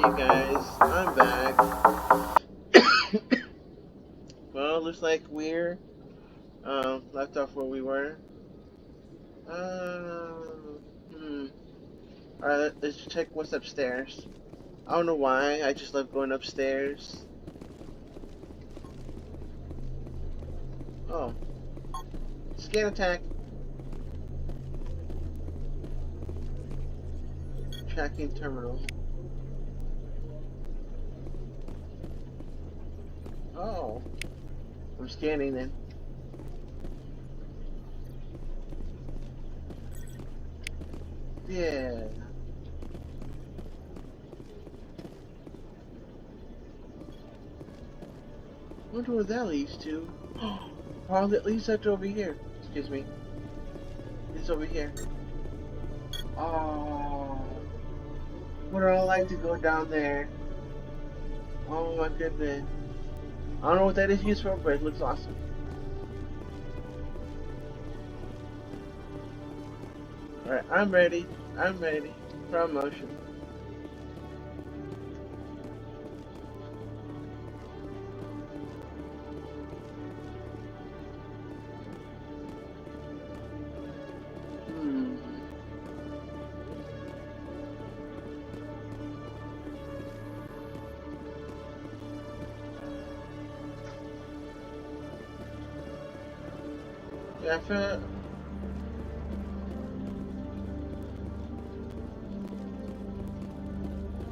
you guys. I'm back. Well, looks like we're left off where we were. Hmm. Alright, let's check what's upstairs. I don't know why, I just love going upstairs. Oh. Scan attack. Tracking terminal. Oh. I'm scanning then. Yeah. Wonder where that leads to. Oh, that leads up to over here. Excuse me. It's over here. Oh. Would I like to go down there? Oh my goodness. I don't know what that is used for, but it looks awesome. Alright, I'm ready. I'm ready. Promotion. Hmm. Yeah, I feel.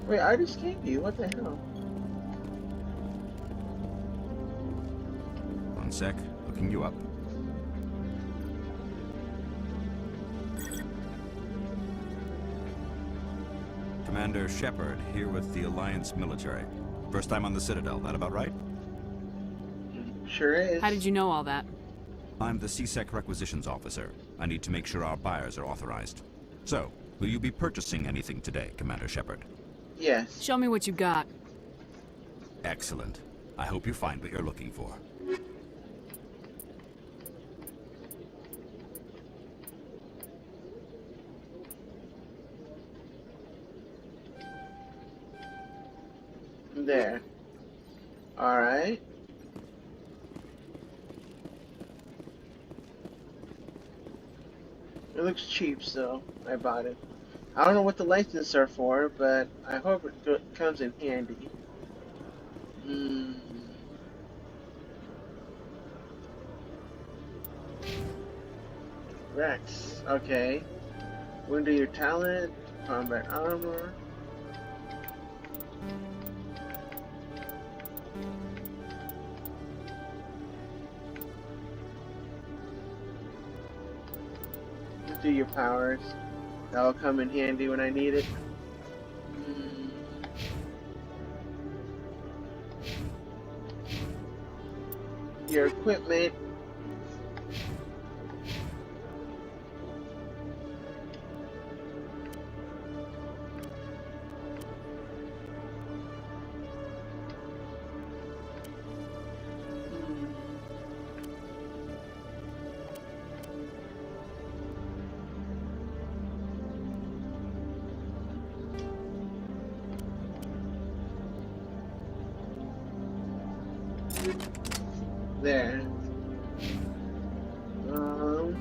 Wait, I just came to you. What the hell? One sec, looking you up. Commander Shepard, here with the Alliance military. First time on the Citadel, that about right? Sure is. How did you know all that? I'm the CSEC requisitions officer. I need to make sure our buyers are authorized. So, will you be purchasing anything today, Commander Shepard? Yes. Show me what you got. Excellent. I hope you find what you're looking for. There. Alright. It looks cheap, so I bought it. I don't know what the licenses are for, but I hope it comes in handy. Hmm. Rex. Okay. Window your talent. Combat armor. Do your powers. That'll come in handy when I need it. Hmm. Your equipment. There. Um.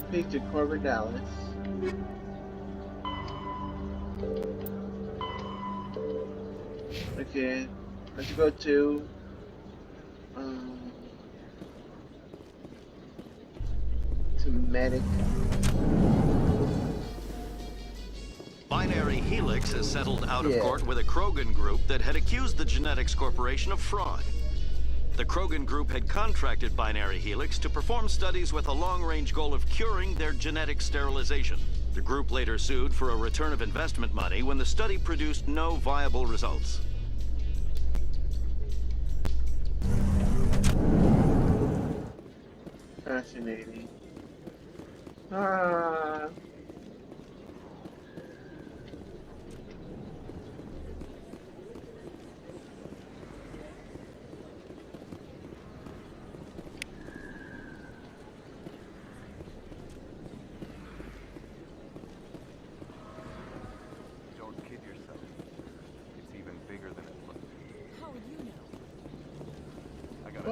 Speak to Corbin Dallas. Okay. Let's go um to medic. Binary Helix has settled out of Yeah. court with a Krogan group that had accused the Genetics Corporation of fraud. The Krogan group had contracted Binary Helix to perform studies with a long-range goal of curing their genetic sterilization. The group later sued for a return of investment money when the study produced no viable results. Fascinating. Ah.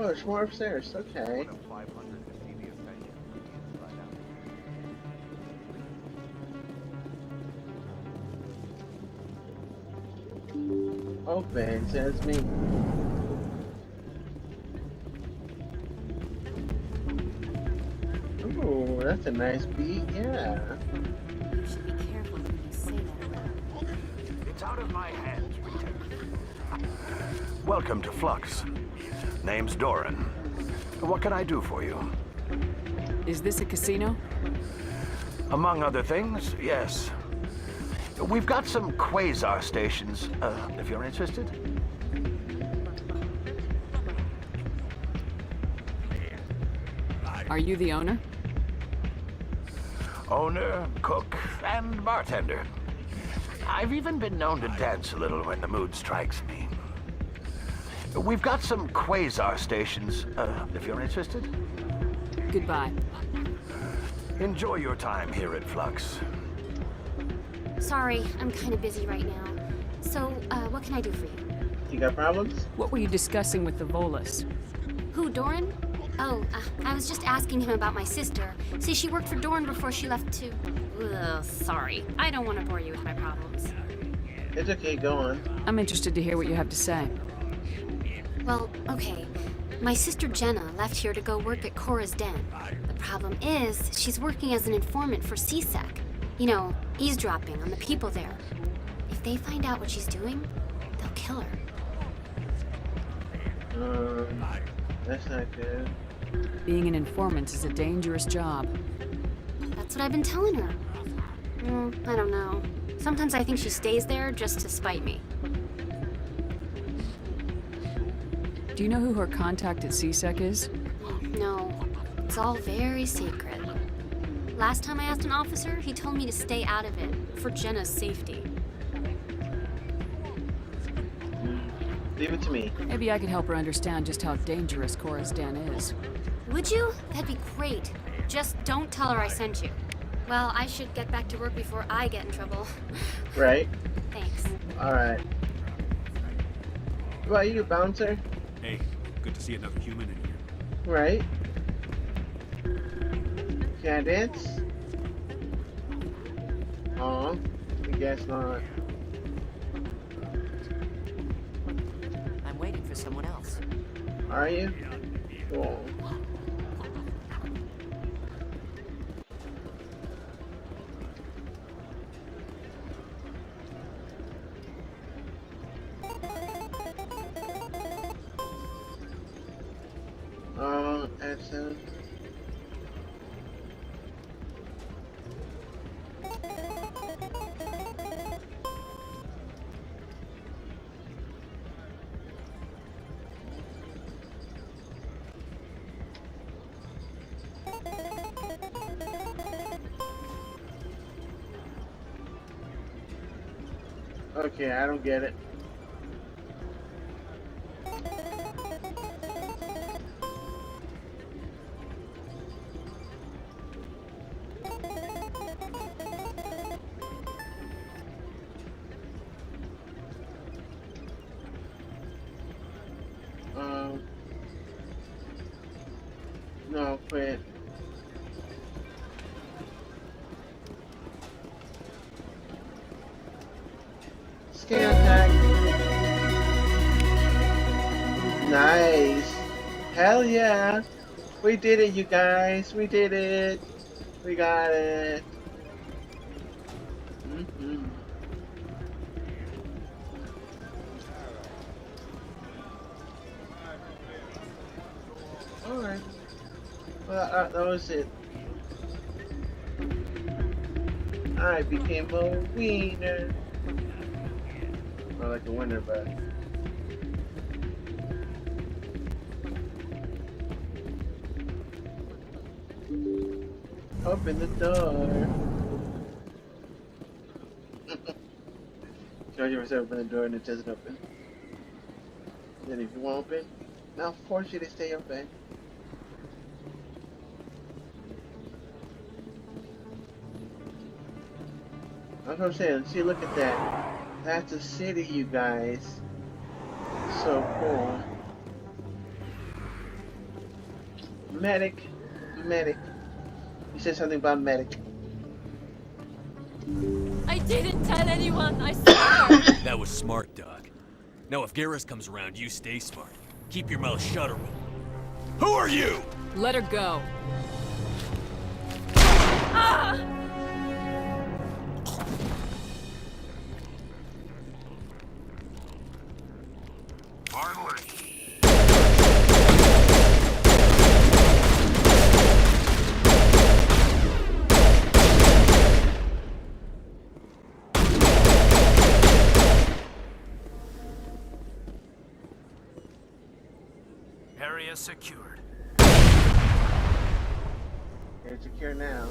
Oh, there's more upstairs. Okay. Open, says me. Ooh, that's a nice beat, yeah. You should be careful when you say that. It's out of my hands, Rita. Welcome to Flux. Name's Doran. What can I do for you? Is this a casino? Among other things, yes. We've got some quasar stations, if you're interested. Are you the owner? Owner, cook, and bartender. I've even been known to dance a little when the mood strikes me. We've got some quasar stations, if you're interested. Goodbye. Enjoy your time here at Flux. Sorry, I'm kind of busy right now. So, what can I do for you? You got problems? What were you discussing with the Volus? Who, Doran? Oh, I was just asking him about my sister. See, she worked for Doran before she left to... Ugh, sorry. I don't want to bore you with my problems. It's okay, go on. I'm interested to hear what you have to say. Well, okay. My sister Jenna left here to go work at Cora's Den. The problem is, she's working as an informant for CSEC. You know, eavesdropping on the people there. If they find out what she's doing, they'll kill her. That's not good. Being an informant is a dangerous job. That's what I've been telling her. I don't know. Sometimes I think she stays there just to spite me. Do you know who her contact at CSEC is? No, it's all very secret. Last time I asked an officer, he told me to stay out of it, for Jenna's safety. Leave it to me. Maybe I could help her understand just how dangerous Cora's Den is. Would you? That'd be great. Just don't tell her I sent you. Well, I should get back to work before I get in trouble. Right? Thanks. Alright. What about you, bouncer? Hey, good to see another human in here. Right? Can I dance? Aw, I guess not. I'm waiting for someone else. Are you? Cool. Edson. Okay, I don't get it. No, quit. Scan attack. Nice. Hell yeah. We did it, you guys. We did it. We got it. Alright. Well, that was it. I became a wiener. Not like a winner, but... Open the door. Charge yourself open the door and it doesn't open. Then if you won't open, I'll force you to stay open. That's what I'm saying. See, look at that. That's a city, you guys. So cool. Medic. Medic. You said something about medic. I didn't tell anyone, I swear! That was smart, Doc. Now if Garrus comes around, you stay smart. Keep your mouth shut or we'll... Who are you? Let her go. Ah! Area secured. It's secure now.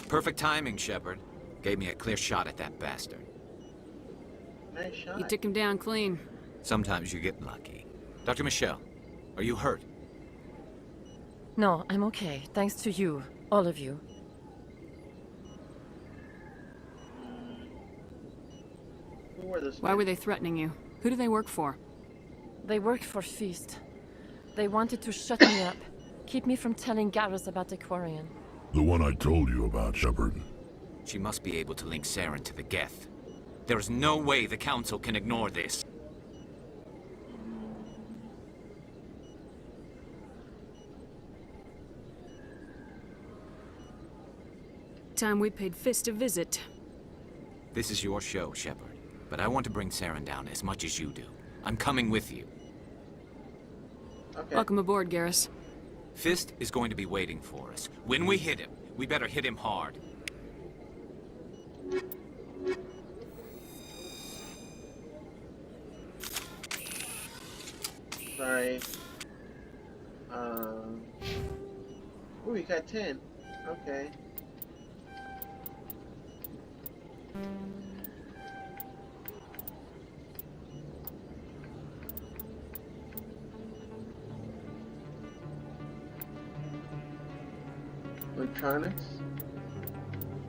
Perfect timing, Shepard. Gave me a clear shot at that bastard. Nice shot. You took him down clean. Sometimes you get lucky. Dr. Michelle, are you hurt? No, I'm okay. Thanks to you. All of you. Who were those? Why were they threatening you? Who do they work for? They work for Feast. They wanted to shut me up. Keep me from telling Garrus about the Quarian. The one I told you about, Shepard. She must be able to link Saren to the Geth. There is no way the Council can ignore this. Time we paid Fist a visit. This is your show, Shepard. But I want to bring Saren down as much as you do. I'm coming with you. Okay. Welcome aboard, Garrus. Fist is going to be waiting for us. When we hit him, we better hit him hard. Sorry. Oh, we got 10. Okay. Electronics.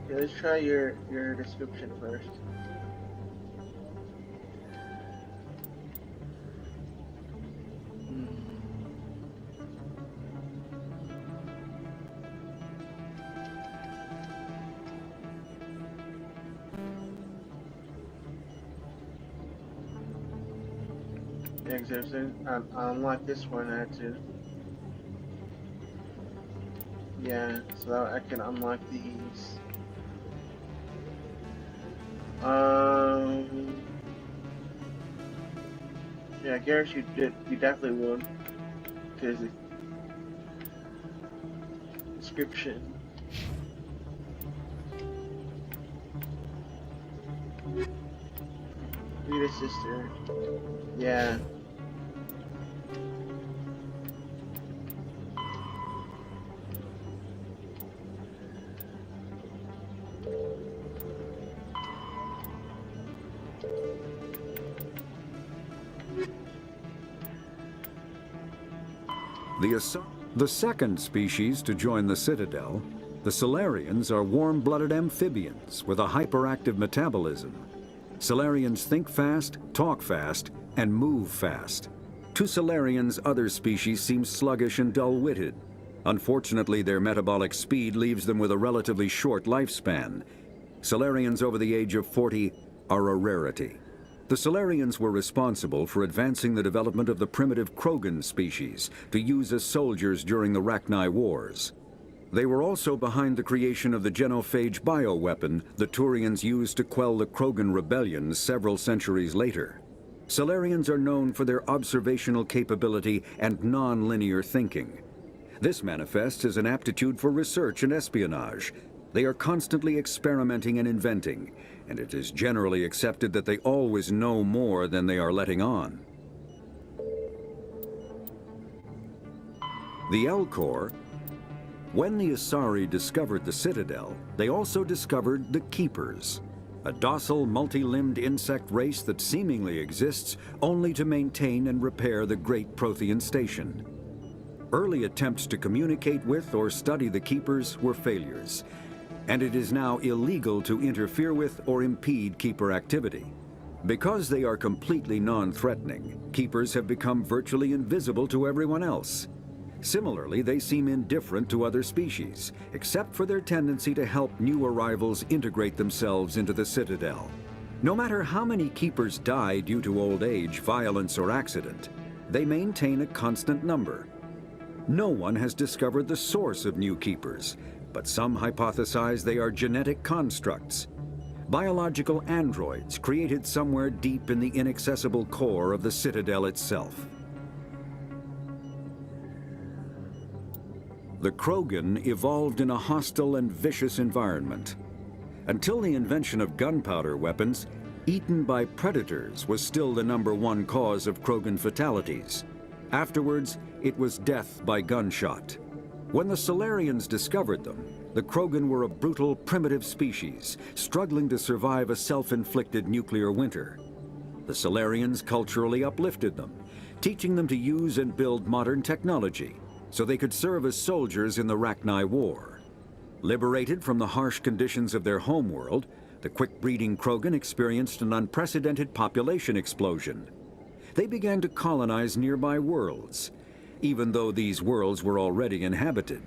Okay, let's try your description first. Exertion. I unlock this one. I had to. Yeah, so I can unlock these. Yeah, Garrus, you definitely would, because the description. Rita's sister. Yeah. The second species to join the Citadel, the Salarians, are warm-blooded amphibians with a hyperactive metabolism. Salarians think fast, talk fast, and move fast. To Salarians, other species seem sluggish and dull-witted. Unfortunately, their metabolic speed leaves them with a relatively short lifespan. Salarians over the age of 40 are a rarity. The Salarians were responsible for advancing the development of the primitive Krogan species to use as soldiers during the Rachni Wars. They were also behind the creation of the genophage bioweapon the Turians used to quell the Krogan rebellions several centuries later. Salarians are known for their observational capability and non-linear thinking. This manifests as an aptitude for research and espionage. They are constantly experimenting and inventing, and it is generally accepted that they always know more than they are letting on. The Elcor. When the Asari discovered the Citadel, they also discovered the Keepers, a docile, multi-limbed insect race that seemingly exists only to maintain and repair the Great Prothean Station. Early attempts to communicate with or study the Keepers were failures, and it is now illegal to interfere with or impede Keeper activity. Because they are completely non-threatening, keepers have become virtually invisible to everyone else. Similarly, they seem indifferent to other species, except for their tendency to help new arrivals integrate themselves into the Citadel. No matter how many keepers die due to old age, violence, or accident, they maintain a constant number. No one has discovered the source of new keepers, but some hypothesize they are genetic constructs, biological androids created somewhere deep in the inaccessible core of the Citadel itself. The Krogan evolved in a hostile and vicious environment. Until the invention of gunpowder weapons, eaten by predators was still the #1 cause of Krogan fatalities. Afterwards, it was death by gunshot. When the Salarians discovered them, the Krogan were a brutal, primitive species, struggling to survive a self-inflicted nuclear winter. The Salarians culturally uplifted them, teaching them to use and build modern technology, so they could serve as soldiers in the Rachni War. Liberated from the harsh conditions of their homeworld, the quick-breeding Krogan experienced an unprecedented population explosion. They began to colonize nearby worlds, even though these worlds were already inhabited.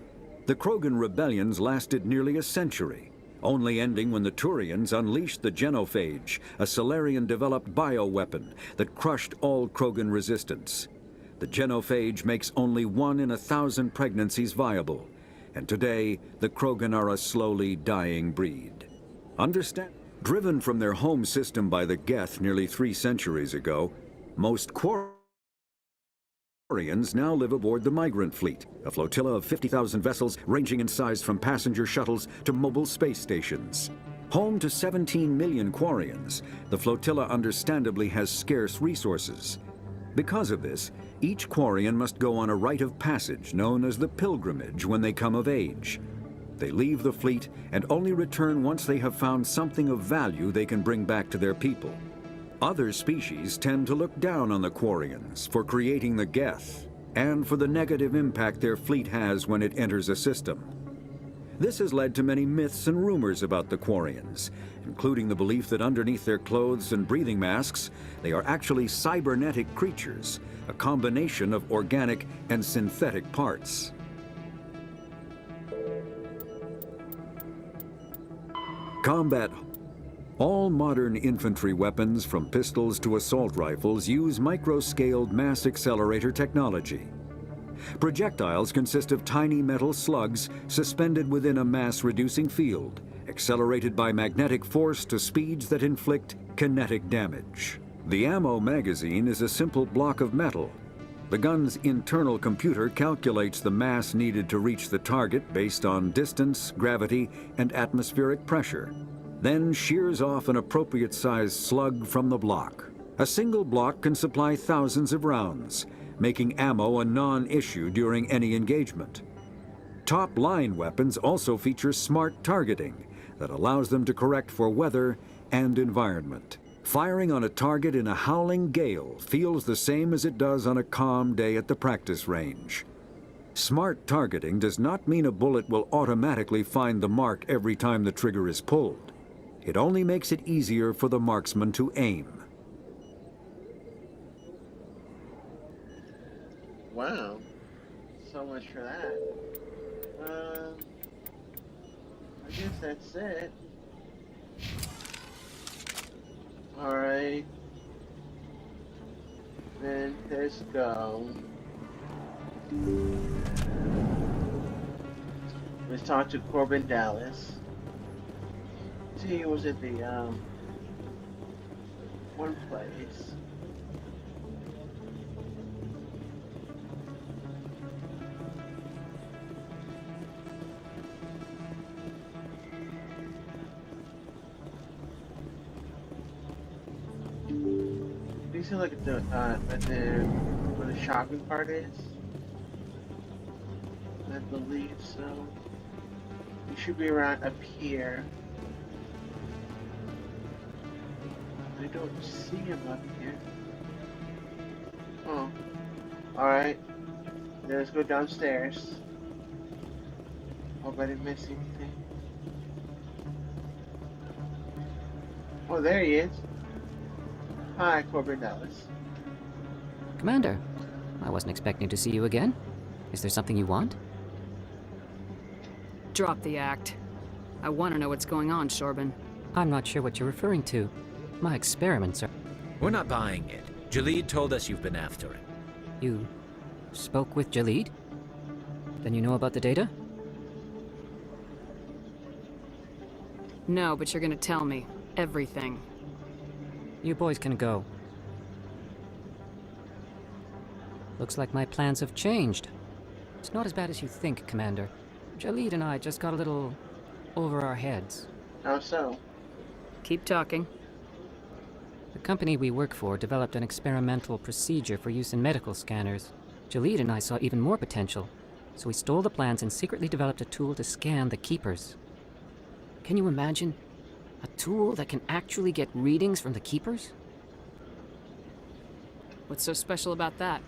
The Krogan rebellions lasted nearly a century, only ending when the Turians unleashed the Genophage, a Salarian-developed bioweapon that crushed all Krogan resistance. The Genophage makes only 1 in 1,000 pregnancies viable, and today the Krogan are a slowly dying breed. Driven from their home system by the Geth nearly 3 centuries ago, most Quarians now live aboard the Migrant Fleet, a flotilla of 50,000 vessels ranging in size from passenger shuttles to mobile space stations. Home to 17 million Quarians, the flotilla understandably has scarce resources. Because of this, each Quarian must go on a rite of passage known as the Pilgrimage when they come of age. They leave the fleet and only return once they have found something of value they can bring back to their people. Other species tend to look down on the Quarians for creating the Geth and for the negative impact their fleet has when it enters a system. This has led to many myths and rumors about the Quarians, including the belief that underneath their clothes and breathing masks, they are actually cybernetic creatures, a combination of organic and synthetic parts. Combat. All modern infantry weapons, from pistols to assault rifles, use micro-scaled mass accelerator technology. Projectiles consist of tiny metal slugs suspended within a mass-reducing field, accelerated by magnetic force to speeds that inflict kinetic damage. The ammo magazine is a simple block of metal. The gun's internal computer calculates the mass needed to reach the target based on distance, gravity, and atmospheric pressure, then shears off an appropriate-sized slug from the block. A single block can supply thousands of rounds, making ammo a non-issue during any engagement. Top-line weapons also feature smart targeting that allows them to correct for weather and environment. Firing on a target in a howling gale feels the same as it does on a calm day at the practice range. Smart targeting does not mean a bullet will automatically find the mark every time the trigger is pulled. It only makes it easier for the marksman to aim. Wow. So much for that. I guess that's it. Alright. Then let's go. Let's talk to Corbin Dallas. See, he was at the one place. Do you see like at the where the shopping cart is? I believe so. You should be around up here. I don't see him up here. Oh. Alright. Let's go downstairs. Hope I didn't miss anything. Oh, there he is. Hi, Corbin Dallas. Commander, I wasn't expecting to see you again. Is there something you want? Drop the act. I want to know what's going on, Shorban. I'm not sure what you're referring to. My experiments are... We're not buying it. Jalid told us you've been after it. You spoke with Jalid? Then you know about the data? No, but you're gonna tell me. Everything. You boys can go. Looks like my plans have changed. It's not as bad as you think, Commander. Jalid and I just got a little over our heads. How so? Keep talking. The company we work for developed an experimental procedure for use in medical scanners. Jalid and I saw even more potential, so we stole the plans and secretly developed a tool to scan the Keepers. Can you imagine? A tool that can actually get readings from the Keepers? What's so special about that?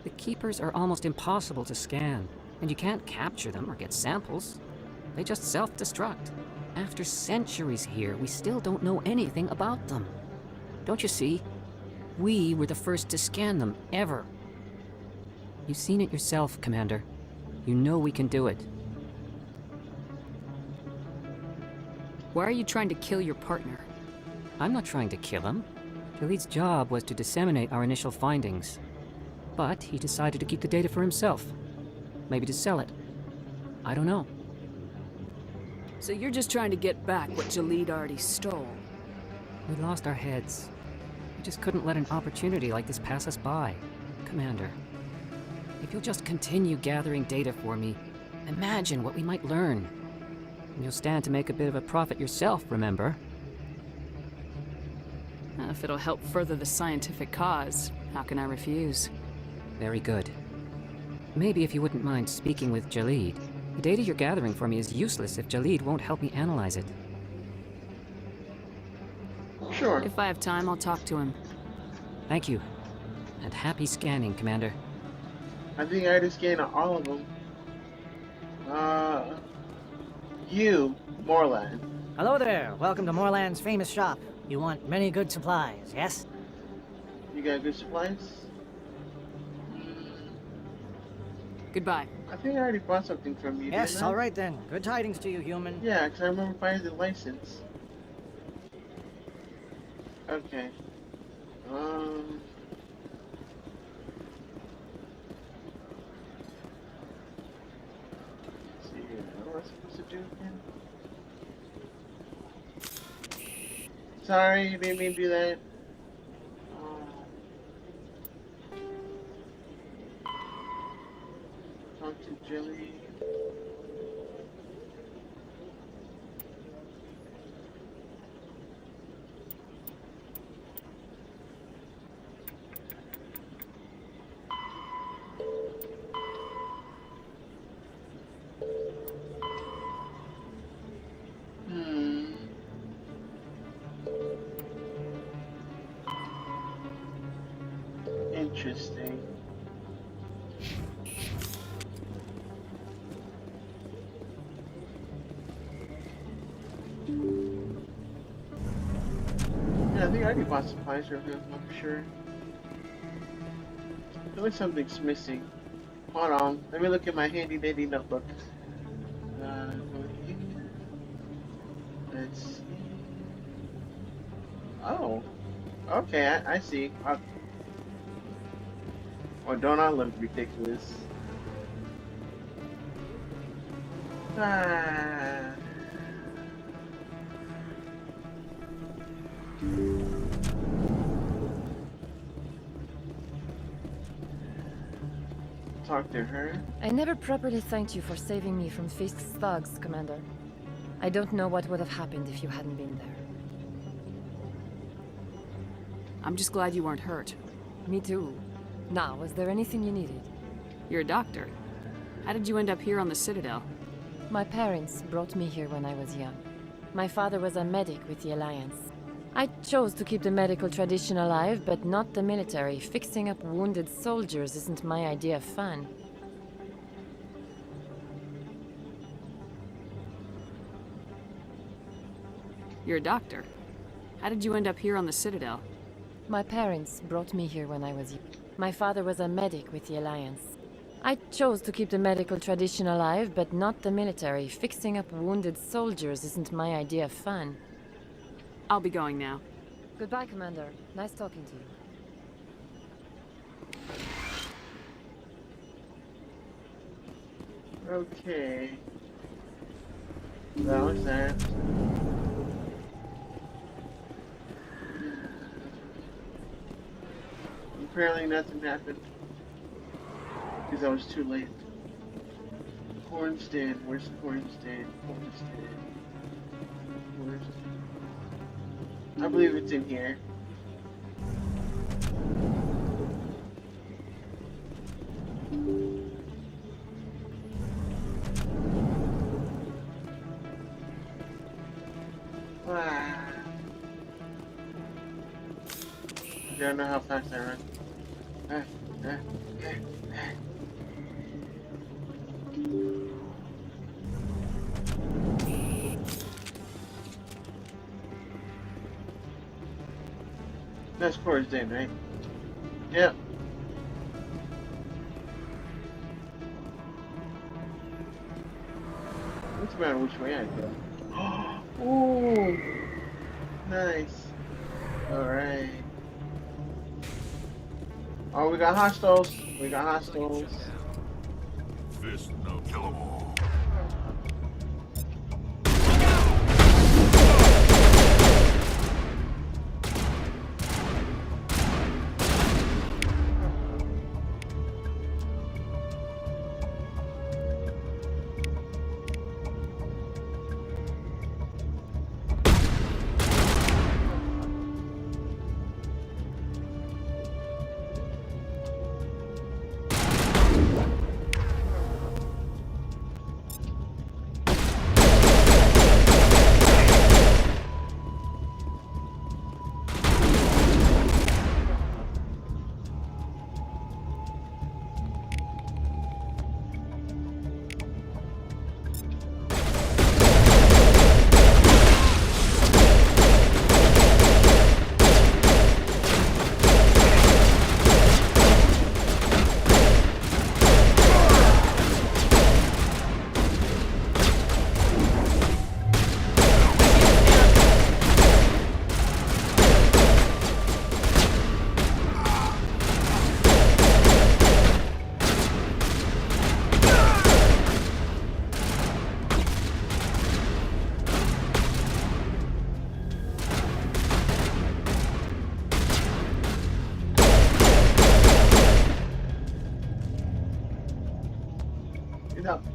The Keepers are almost impossible to scan, and you can't capture them or get samples. They just self-destruct. After centuries here, we still don't know anything about them. Don't you see? We were the first to scan them, ever. You've seen it yourself, Commander. You know we can do it. Why are you trying to kill your partner? I'm not trying to kill him. Jalid's job was to disseminate our initial findings. But he decided to keep the data for himself. Maybe to sell it. I don't know. So you're just trying to get back what Jalid already stole? We lost our heads. We just couldn't let an opportunity like this pass us by. Commander, if you'll just continue gathering data for me, imagine what we might learn. And you'll stand to make a bit of a profit yourself, remember? If it'll help further the scientific cause, how can I refuse? Very good. Maybe if you wouldn't mind speaking with Jalid. The data you're gathering for me is useless if Jalid won't help me analyze it. Sure. If I have time, I'll talk to him. Thank you. And happy scanning, Commander. I think I already scanned all of them. You, Morland. Hello there. Welcome to Morland's famous shop. You want many good supplies, yes? You got good supplies? Goodbye. I think I already bought something from you. Yes, all right then. Good tidings to you, human. Yeah, because I remember finding the license. Okay. Let's see here. What am I supposed to do again? Sorry, didn't mean to do that. Talk to Jelly. Interesting. Yeah, I think I already bought supplies for him, I'm sure. I feel like something's missing. Hold on, let me look at my handy dandy notebook. Let's see. Oh, okay, I see. Oh, don't I look ridiculous? Talk to her. I never properly thanked you for saving me from Feast's thugs, Commander. I don't know what would have happened if you hadn't been there. I'm just glad you weren't hurt. Me too. Now, was there anything you needed? You're a doctor. How did you end up here on the Citadel? My parents brought me here when I was young. My father was a medic with the Alliance. I chose to keep the medical tradition alive, but not the military. Fixing up wounded soldiers isn't my idea of fun. You're a doctor. How did you end up here on the Citadel? My parents brought me here when I was young. My father was a medic with the Alliance. I chose to keep the medical tradition alive, but not the military. Fixing up wounded soldiers isn't my idea of fun. I'll be going now. Goodbye, Commander. Nice talking to you. Okay. That was that. Apparently nothing happened. Because I was too late. Corn stand. Where's the corn stand? Corn stand. Corn stand. I believe it's in here. Ah. I don't know how fast I run. That's Cora's Den, right? Yep. What's the matter which way I go? Ooh! Nice. Alright. Oh, we got hostiles. We got hostiles. Fist no kill 'em all.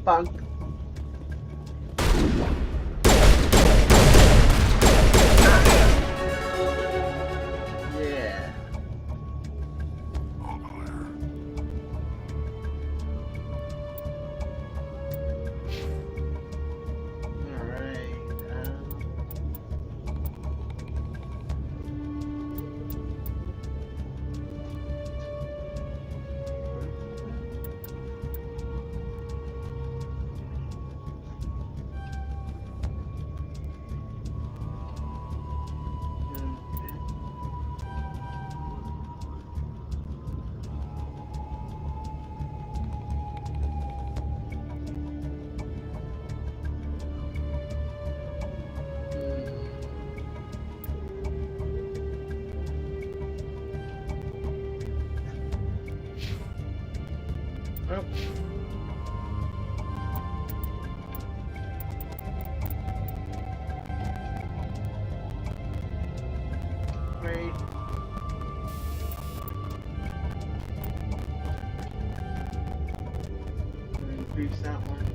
Punk. Yeah. Great. Increase that one.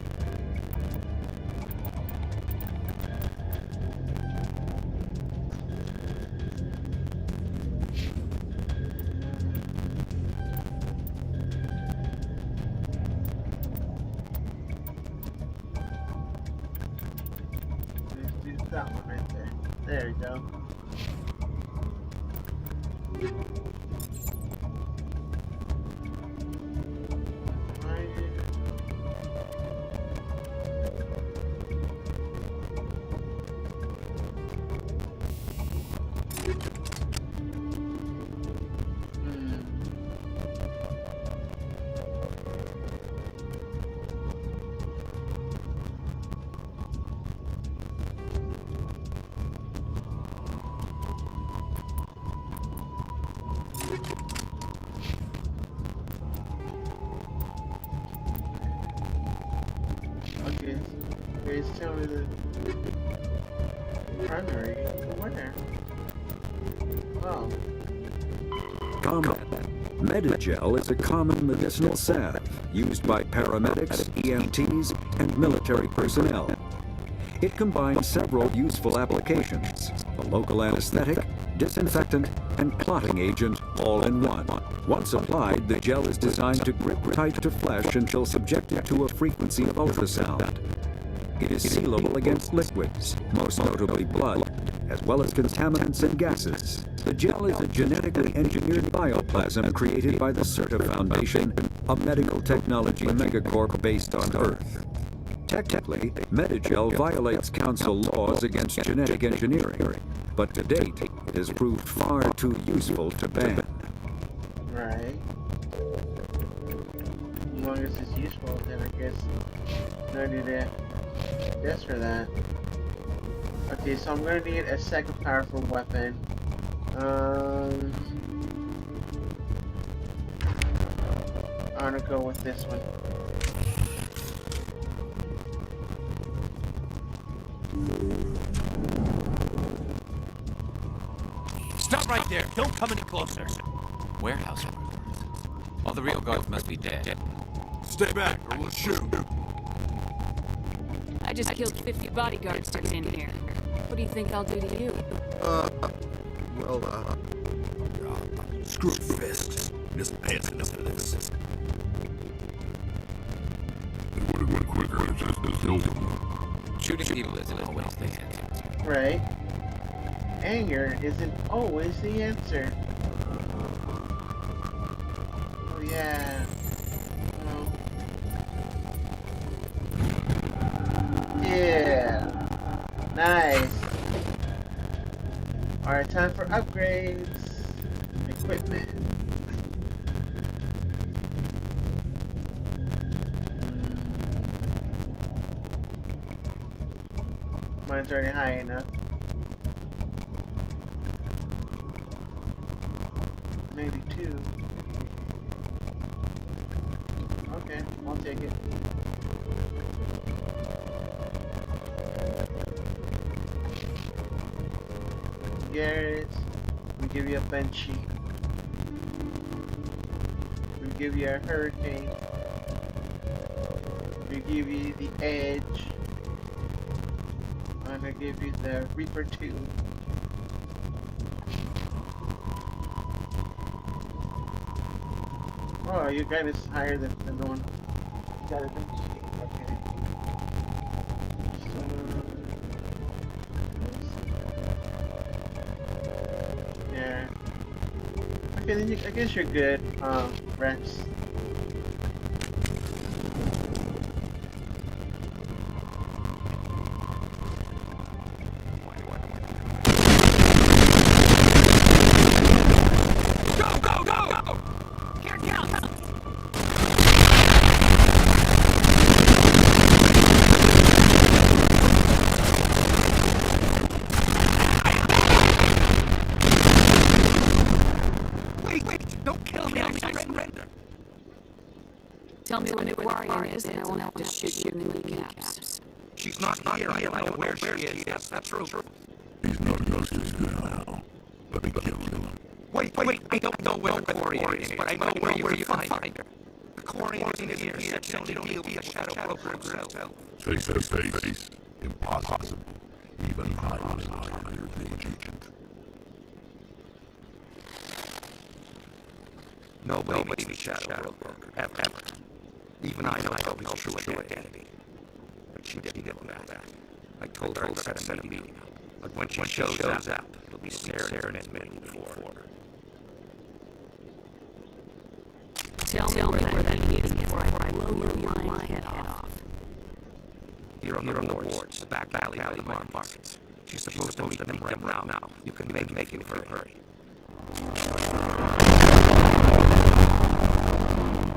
That one right there. There you go. Anyways, tell me the primary winner. Oh. Combat. Medigel is a common medicinal salve used by paramedics, EMTs, and military personnel. It combines several useful applications: a local anesthetic, disinfectant, and clotting agent all in one. Once applied, the gel is designed to grip tight to flesh until subjected to a frequency of ultrasound. It is sealable against liquids, most notably blood, as well as contaminants and gases. The gel is a genetically engineered bioplasm created by the CERTA Foundation, a medical technology megacorp based on Earth. Technically, Medigel violates council laws against genetic engineering, but to date, it has proved far too useful to ban. Right. As long as it's useful, then I guess no need to guess for that. Okay, so I'm gonna need a second powerful weapon. I'm gonna go with this one. Stop right there! Don't come any closer! Warehouse. All the real guards must be dead. Stay back, or we'll shoot. I just killed 50 bodyguards to get in here. What do you think I'll do to you? Screw Fist. He doesn't pay us enough for this. It would have went quicker if just killed him. Shooting people isn't always the answer. Right. Anger isn't always the answer. Oh yeah. Oh. Yeah. Nice. Alright, time for upgrades. Equipment. Mine's already high enough. Maybe 2. Okay, I'll take it. Garrett, we give you a Banshee. We give you a Hurricane. We give you the Edge. I'm gonna give you the Reaper 2. Oh, your gun is higher than the one. You got a Banshee. Okay. Yeah. Okay, then I guess you're good, Rex. Tell me when the warrior is, and I won't have to shoot you in the kneecaps. She's not here. I don't know where she is. Yes, that's true. He's not justice now. Let me kill him. Wait. I don't know where the warrior is, but I know where you can find her. The warrior is here. Said he'll be a shadow broker himself. Face to face. Impossible. Even I was not a Page agent. Nobody was shadow broker. Ever. Even I know Toby's true identity. But she didn't give him that. I told her to set a meeting up. But when she shows up, it'll be Sarah and his meeting before. Tell me where that is before I blow your head off. You're on the wards, the back alley by the markets. She's supposed to meet them right now. You can make it for a hurry.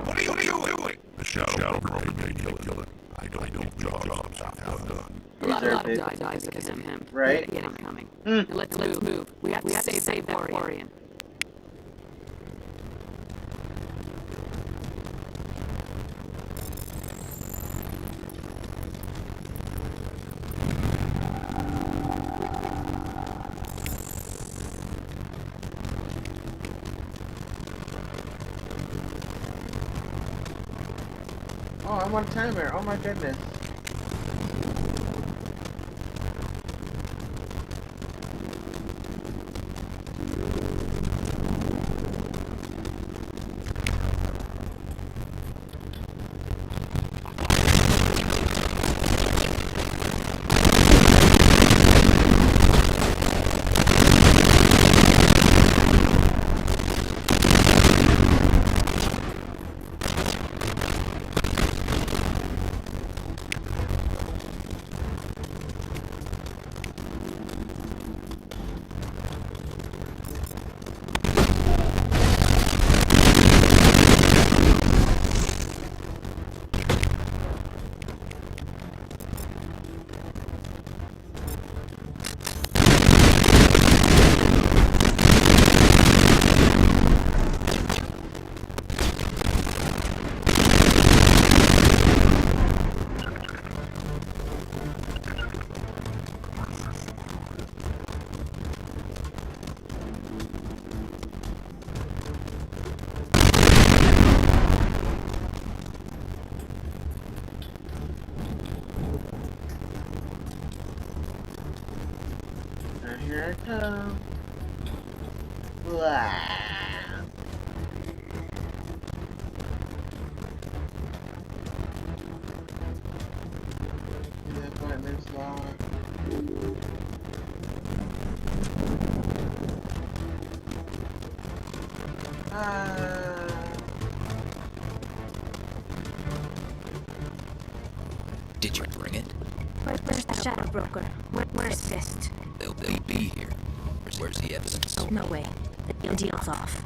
What are you doing? The shadow broker made me kill him. I don't jobs half done. A lot of dies because of him. Right? Get him coming. Let's move. We have to save that warrior. Oh, I'm on timer. Oh my goodness. Here I come. Blah. That button is locked. Did you bring it? Where's the Shadow Broker? Where's Fist? They'll be here. Where's the evidence? No way. The deal's off.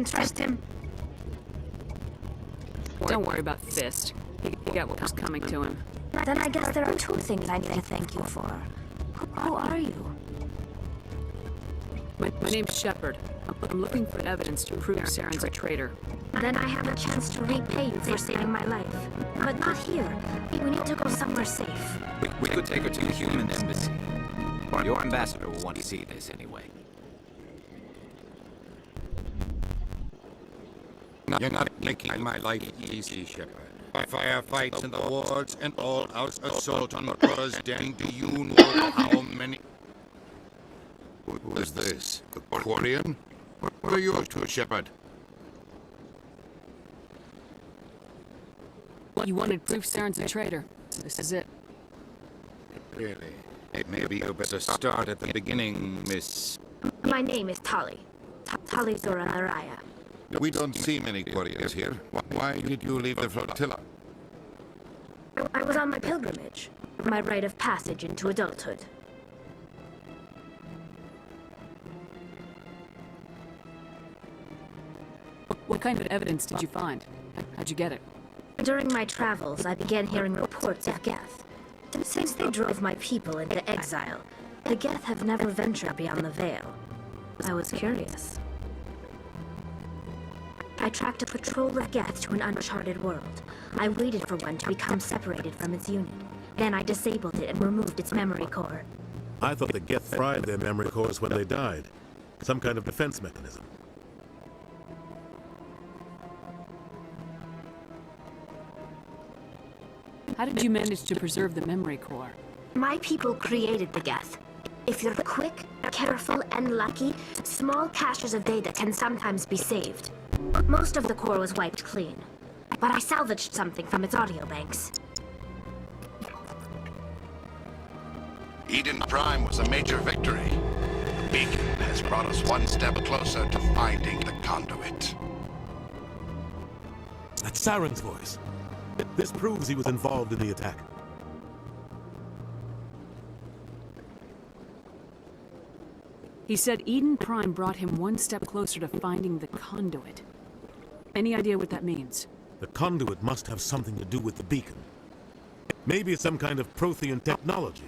Trust him. Don't worry about Fist. He got what was coming to him. Then I guess there are two things I need to thank you for. Who are you? My name's Shepard. I'm looking for evidence to prove Saren's a traitor. Then I have a chance to repay you for saving my life. But not here. We need to go somewhere safe. We could take her to the human embassy. Your ambassador will want to see this anyway. You're not making my life easy, Shepard. Firefights in the wards and all-out assault on Cora's Den. Do you know how many... Who is this? The Quarian? What are yours to, Shepard? You wanted proof Saren's a traitor. This is it. Really? Maybe you better start at the beginning, Miss... My name is Tali. Tali Zora Naraya. We don't see many Quarians here. Why did you leave the flotilla? I was on my pilgrimage. My rite of passage into adulthood. What kind of evidence did you find? How'd you get it? During my travels, I began hearing reports of Geth. Since they drove my people into exile, the Geth have never ventured beyond the Veil. I was curious. I tracked a patrol of Geth to an uncharted world. I waited for one to become separated from its unit. Then I disabled it and removed its memory core. I thought the Geth fried their memory cores when they died. Some kind of defense mechanism. How did you manage to preserve the memory core? My people created the Geth. If you're quick, careful, and lucky, small caches of data can sometimes be saved. Most of the core was wiped clean, but I salvaged something from its audio banks. Eden Prime was a major victory. The beacon has brought us one step closer to finding the conduit. That's Saren's voice. This proves he was involved in the attack. He said Eden Prime brought him one step closer to finding the conduit. Any idea what that means? The conduit must have something to do with the beacon. Maybe it's some kind of Prothean technology.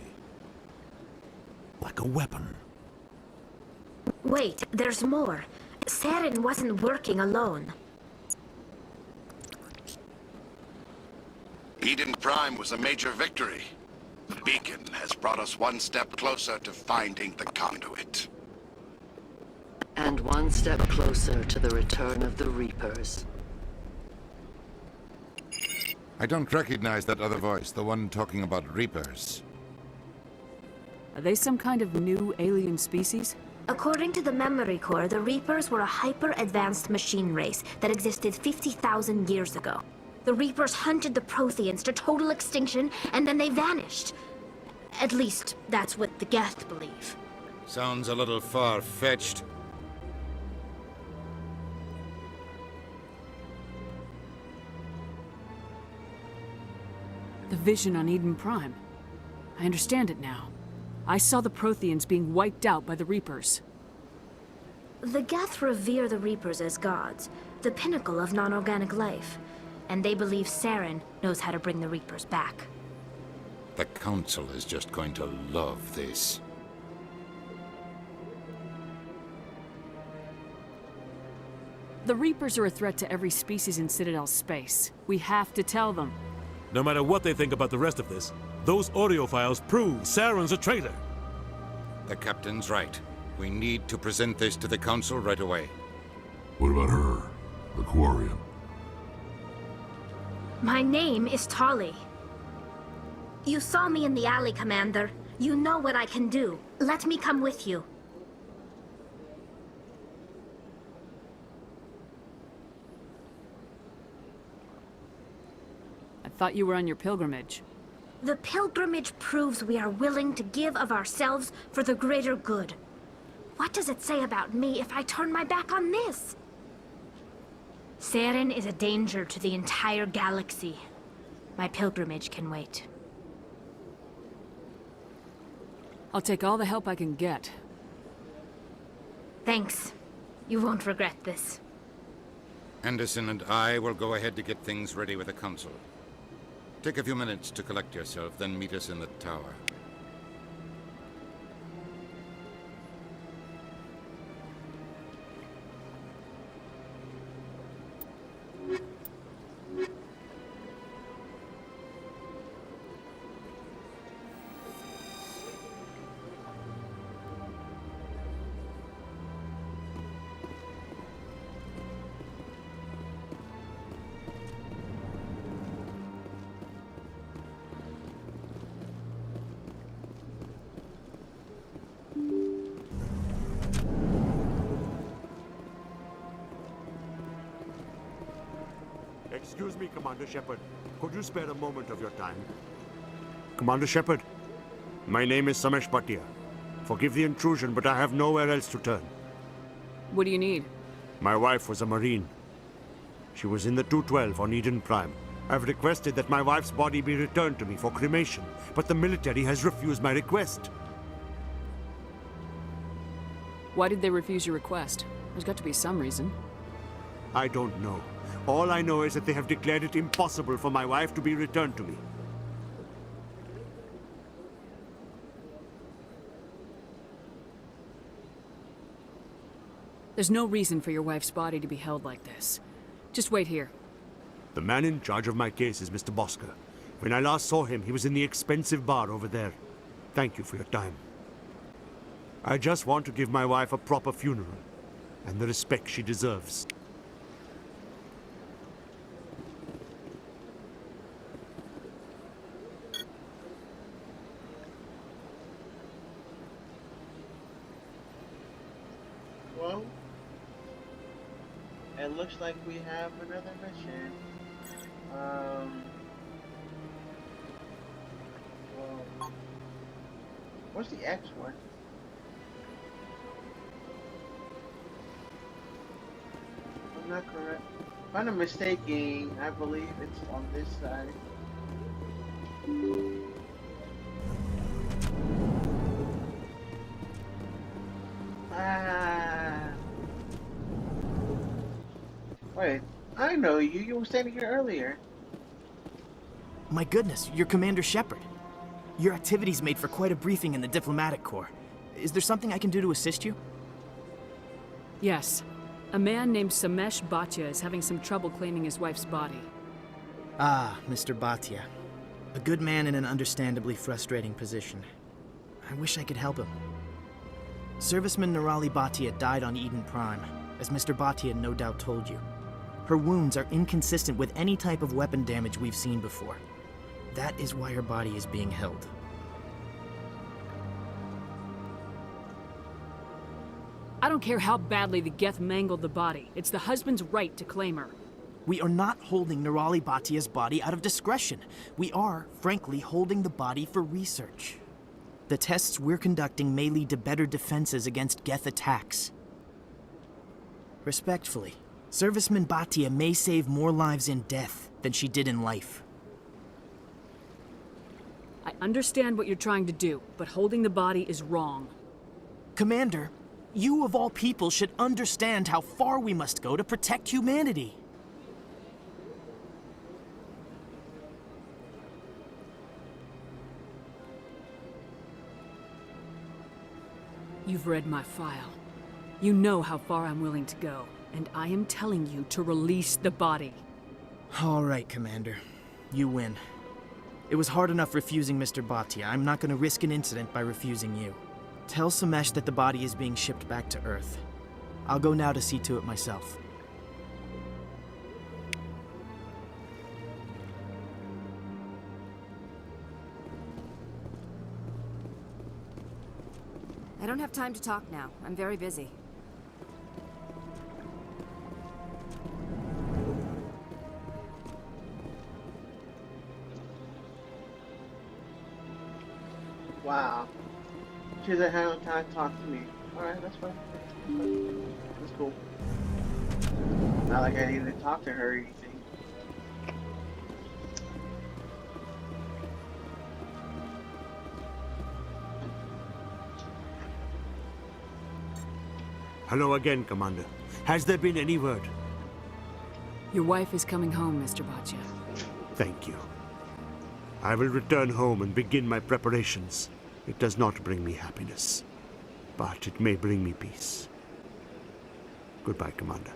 Like a weapon. Wait, there's more. Saren wasn't working alone. Eden Prime was a major victory. The beacon has brought us one step closer to finding the conduit. And one step closer to the return of the Reapers. I don't recognize that other voice, the one talking about Reapers. Are they some kind of new alien species? According to the Memory Core, the Reapers were a hyper-advanced machine race that existed 50,000 years ago. The Reapers hunted the Protheans to total extinction, and then they vanished. At least, that's what the Geth believe. Sounds a little far-fetched. The vision on Eden Prime. I understand it now. I saw the Protheans being wiped out by the Reapers. The Geth revere the Reapers as gods, the pinnacle of non-organic life. And they believe Saren knows how to bring the Reapers back. The Council is just going to love this. The Reapers are a threat to every species in Citadel space. We have to tell them. No matter what they think about the rest of this, those audio files prove Saren's a traitor. The Captain's right. We need to present this to the Council right away. What about her, the Quarian? My name is Tali. You saw me in the alley, Commander. You know what I can do. Let me come with you. I thought you were on your pilgrimage. The pilgrimage proves we are willing to give of ourselves for the greater good. What does it say about me if I turn my back on this? Saren is a danger to the entire galaxy. My pilgrimage can wait. I'll take all the help I can get. Thanks. You won't regret this. Anderson and I will go ahead to get things ready with the Council. Take a few minutes to collect yourself, then meet us in the tower. Excuse me, Commander Shepard. Could you spare a moment of your time? Commander Shepard, my name is Samesh Bhatia. Forgive the intrusion, but I have nowhere else to turn. What do you need? My wife was a Marine. She was in the 212 on Eden Prime. I've requested that my wife's body be returned to me for cremation, but the military has refused my request. Why did they refuse your request? There's got to be some reason. I don't know. All I know is that they have declared it impossible for my wife to be returned to me. There's no reason for your wife's body to be held like this. Just wait here. The man in charge of my case is Mr. Bosker. When I last saw him, he was in the expensive bar over there. Thank you for your time. I just want to give my wife a proper funeral, and the respect she deserves. Well, it looks like we have another mission. Well, what's the X one? If I'm not correct. If I'm not mistaken, I believe it's on this side. Wait, I know you. You were standing here earlier. My goodness, you're Commander Shepard. Your activities made for quite a briefing in the Diplomatic Corps. Is there something I can do to assist you? Yes. A man named Samesh Bhatia is having some trouble claiming his wife's body. Ah, Mr. Bhatia. A good man in an understandably frustrating position. I wish I could help him. Serviceman Nirali Bhatia died on Eden Prime, as Mr. Bhatia no doubt told you. Her wounds are inconsistent with any type of weapon damage we've seen before. That is why her body is being held. I don't care how badly the Geth mangled the body. It's the husband's right to claim her. We are not holding Nirali Bhatia's body out of discretion. We are, frankly, holding the body for research. The tests we're conducting may lead to better defenses against Geth attacks. Respectfully, Serviceman Bhatia may save more lives in death than she did in life. I understand what you're trying to do, but holding the body is wrong. Commander, you of all people should understand how far we must go to protect humanity. You've read my file. You know how far I'm willing to go, and I am telling you to release the body. All right, Commander. You win. It was hard enough refusing Mr. Bhatia. I'm not going to risk an incident by refusing you. Tell Samesh that the body is being shipped back to Earth. I'll go now to see to it myself. I don't have time to talk now. I'm very busy. Wow. She doesn't have no time to talk to me. Alright, that's fine. That's cool. Not like I need to talk to her or anything. Hello again, Commander. Has there been any word? Your wife is coming home, Mr. Bhatia. Thank you. I will return home and begin my preparations. It does not bring me happiness, but it may bring me peace. Goodbye, Commander.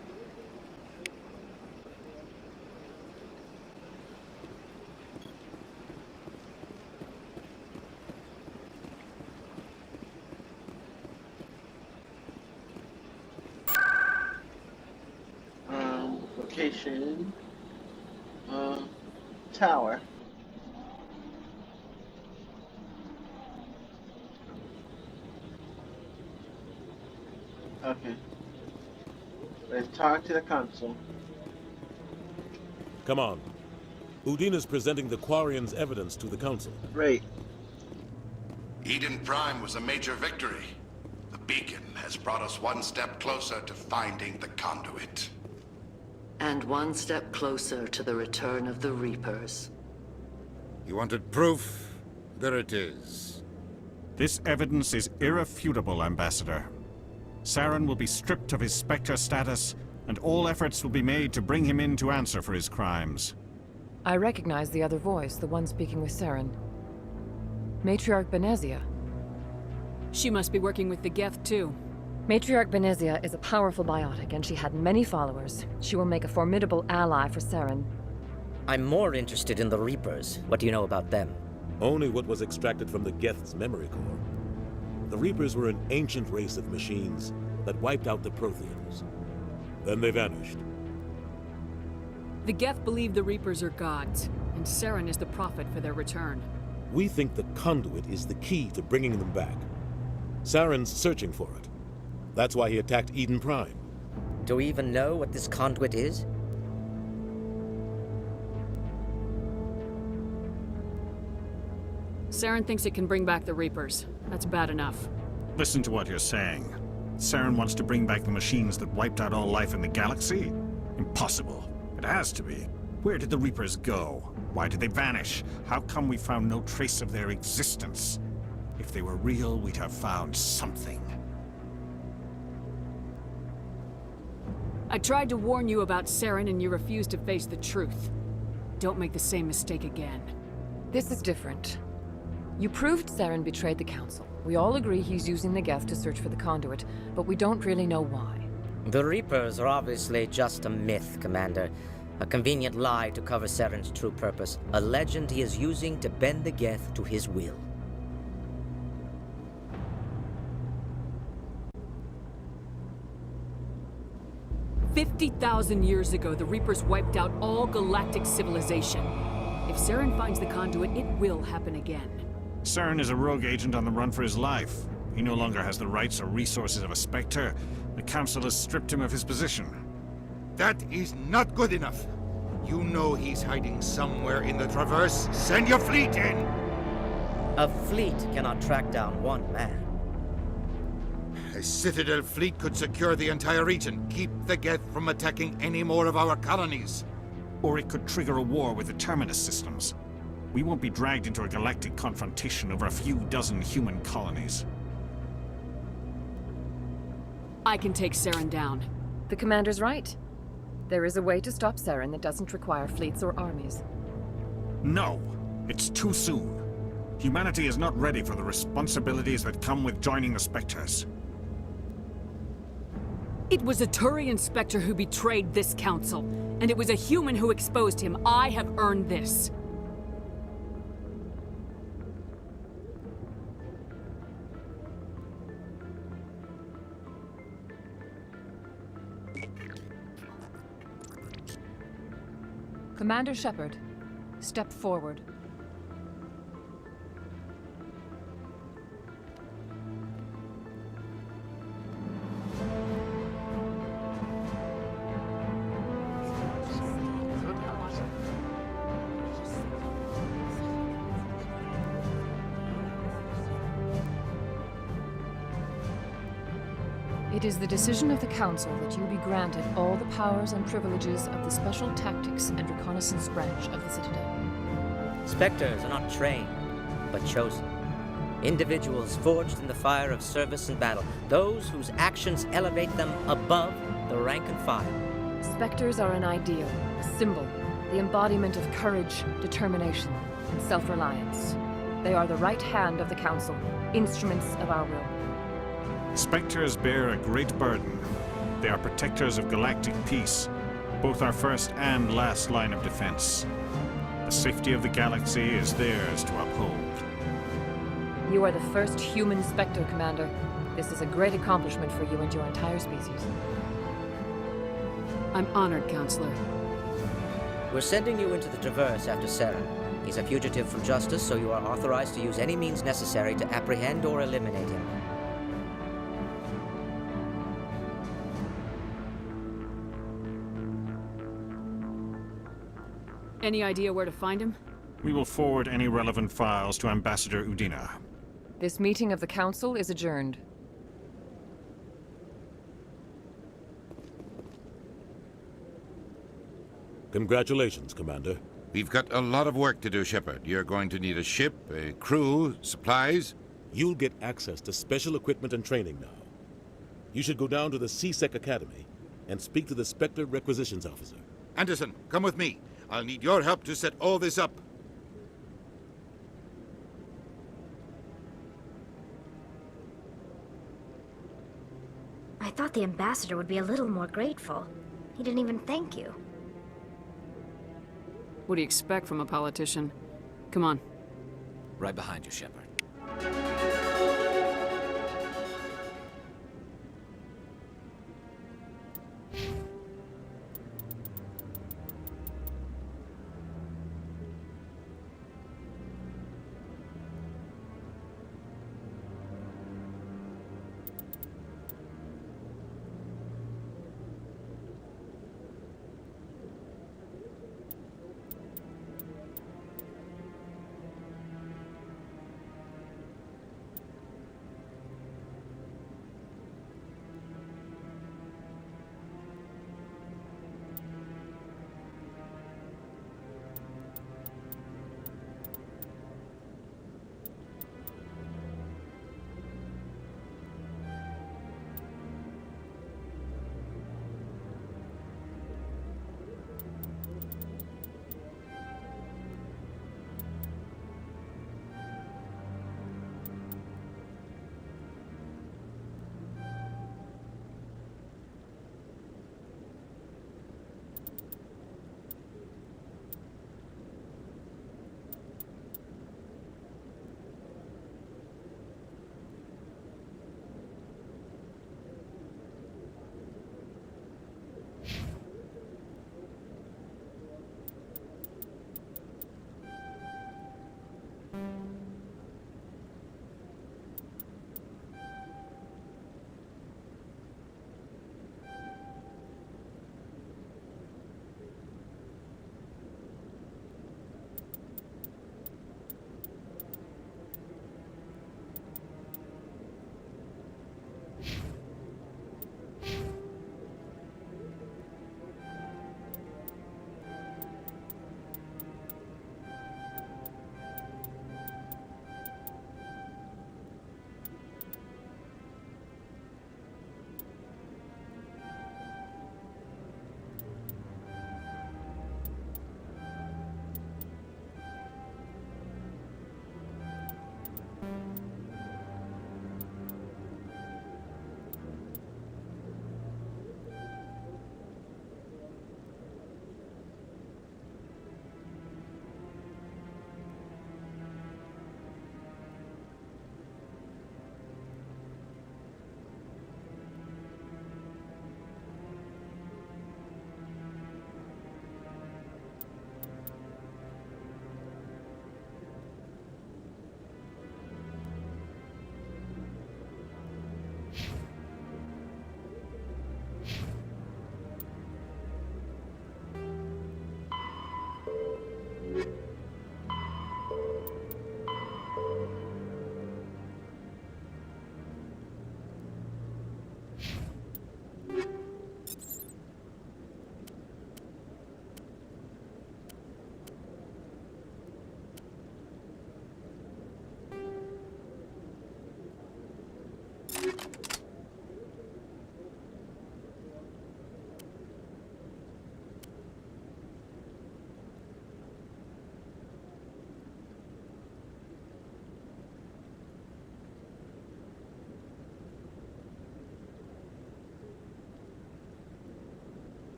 Location. Tower. Okay. Let's talk to the council. Come on. Udine is presenting the Quarians' evidence to the council. Right. Eden Prime was a major victory. The beacon has brought us one step closer to finding the conduit. And one step closer to the return of the Reapers. You wanted proof? There it is. This evidence is irrefutable, Ambassador. Saren will be stripped of his Spectre status, and all efforts will be made to bring him in to answer for his crimes. I recognize the other voice, the one speaking with Saren. Matriarch Benezia. She must be working with the Geth, too. Matriarch Benezia is a powerful biotic, and she had many followers. She will make a formidable ally for Saren. I'm more interested in the Reapers. What do you know about them? Only what was extracted from the Geth's memory core. The Reapers were an ancient race of machines that wiped out the Protheans. Then they vanished. The Geth believe the Reapers are gods, and Saren is the prophet for their return. We think the conduit is the key to bringing them back. Saren's searching for it. That's why he attacked Eden Prime. Do we even know what this conduit is? Saren thinks it can bring back the Reapers. That's bad enough. Listen to what you're saying. Saren wants to bring back the machines that wiped out all life in the galaxy? Impossible. It has to be. Where did the Reapers go? Why did they vanish? How come we found no trace of their existence? If they were real, we'd have found something. I tried to warn you about Saren and you refused to face the truth. Don't make the same mistake again. This is different. You proved Saren betrayed the Council. We all agree he's using the Geth to search for the conduit, but we don't really know why. The Reapers are obviously just a myth, Commander. A convenient lie to cover Saren's true purpose. A legend he is using to bend the Geth to his will. "50,000 years ago, the Reapers wiped out all galactic civilization. If Saren finds the conduit, it will happen again. Saren is a rogue agent on the run for his life. He no longer has the rights or resources of a Spectre. The Council has stripped him of his position. That is not good enough. You know he's hiding somewhere in the Traverse. Send your fleet in! A fleet cannot track down one man. A Citadel fleet could secure the entire region, keep the Geth from attacking any more of our colonies. Or it could trigger a war with the Terminus systems. We won't be dragged into a galactic confrontation over a few dozen human colonies. I can take Saren down. The Commander's right. There is a way to stop Saren that doesn't require fleets or armies. No! It's too soon. Humanity is not ready for the responsibilities that come with joining the Spectres. It was a Turian Spectre who betrayed this council, and it was a human who exposed him. I have earned this. Commander Shepard, step forward. It is the decision of the Council that you be granted all the powers and privileges of the Special Tactics and Reconnaissance branch of the Citadel. Spectres are not trained, but chosen. Individuals forged in the fire of service and battle. Those whose actions elevate them above the rank and file. Spectres are an ideal, a symbol, the embodiment of courage, determination, and self-reliance. They are the right hand of the Council, instruments of our will. Spectres bear a great burden. They are protectors of galactic peace, both our first and last line of defense. The safety of the galaxy is theirs to uphold. You are the first human Spectre, Commander. This is a great accomplishment for you and your entire species. I'm honored, Counselor. We're sending you into the Traverse after Saren. He's a fugitive from justice, so you are authorized to use any means necessary to apprehend or eliminate him. Any idea where to find him? We will forward any relevant files to Ambassador Udina. This meeting of the Council is adjourned. Congratulations, Commander. We've got a lot of work to do, Shepard. You're going to need a ship, a crew, supplies. You'll get access to special equipment and training now. You should go down to the C-Sec Academy and speak to the Spectre Requisitions Officer. Anderson, come with me. I'll need your help to set all this up. I thought the ambassador would be a little more grateful. He didn't even thank you. What do you expect from a politician? Come on. Right behind you, Shepard.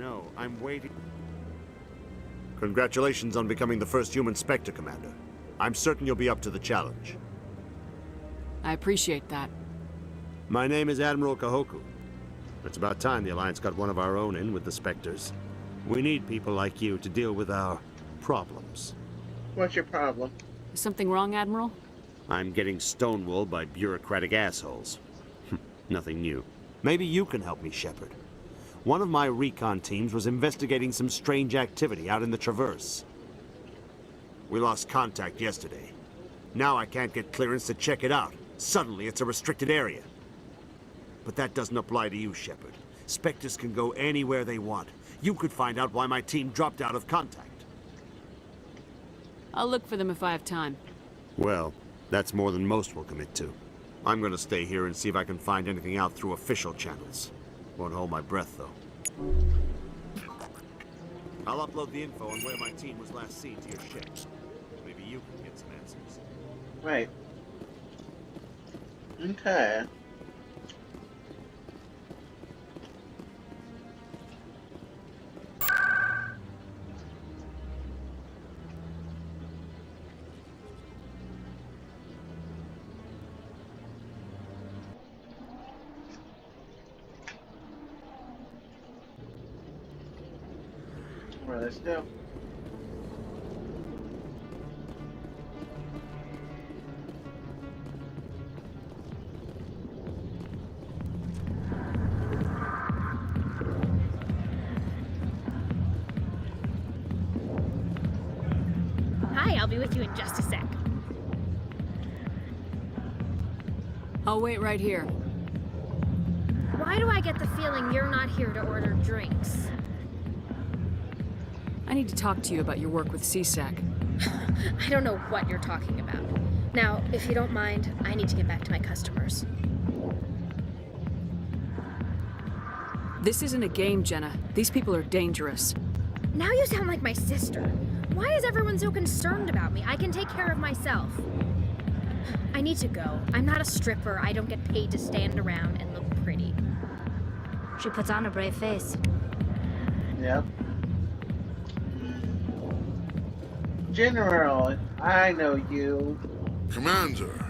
No, I'm waiting. Congratulations on becoming the first human Spectre, Commander. I'm certain you'll be up to the challenge. I appreciate that. My name is Admiral Kahoku. It's about time the Alliance got one of our own in with the Spectres. We need people like you to deal with our problems. What's your problem? Is something wrong, Admiral? I'm getting stonewalled by bureaucratic assholes. Nothing new. Maybe you can help me, Shepard. One of my recon teams was investigating some strange activity out in the Traverse. We lost contact yesterday. Now I can't get clearance to check it out. Suddenly it's a restricted area. But that doesn't apply to you, Shepard. Spectres can go anywhere they want. You could find out why my team dropped out of contact. I'll look for them if I have time. Well, that's more than most will commit to. I'm gonna stay here and see if I can find anything out through official channels. Won't hold my breath, though. I'll upload the info on where my team was last seen to your ship. Maybe you can get some answers. Right. Okay. Well, let's go. Hi, I'll be with you in just a sec. I'll wait right here. Why do I get the feeling you're not here to order drinks? I need to talk to you about your work with CSAC. I don't know what you're talking about. Now, if you don't mind, I need to get back to my customers. This isn't a game, Jenna. These people are dangerous. Now you sound like my sister. Why is everyone so concerned about me? I can take care of myself. I need to go. I'm not a stripper. I don't get paid to stand around and look pretty. She puts on a brave face. Yep. General, I know you. Commander.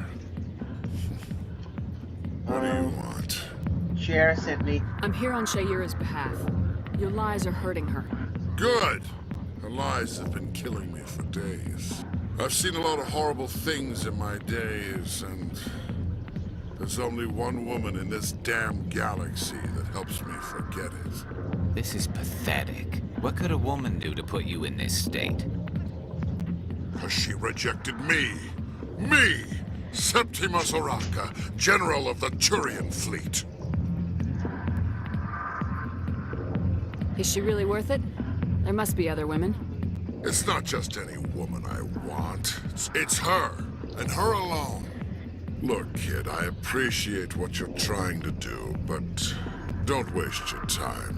What do you want? Share sent me. I'm here on Shayura's behalf. Your lies are hurting her. Good! Her lies have been killing me for days. I've seen a lot of horrible things in my days, and there's only one woman in this damn galaxy that helps me forget it. This is pathetic. What could a woman do to put you in this state? Because she rejected me. Me! Septimus Oraka, General of the Turian Fleet. Is she really worth it? There must be other women. It's not just any woman I want. It's her, and her alone. Look, kid, I appreciate what you're trying to do, but don't waste your time.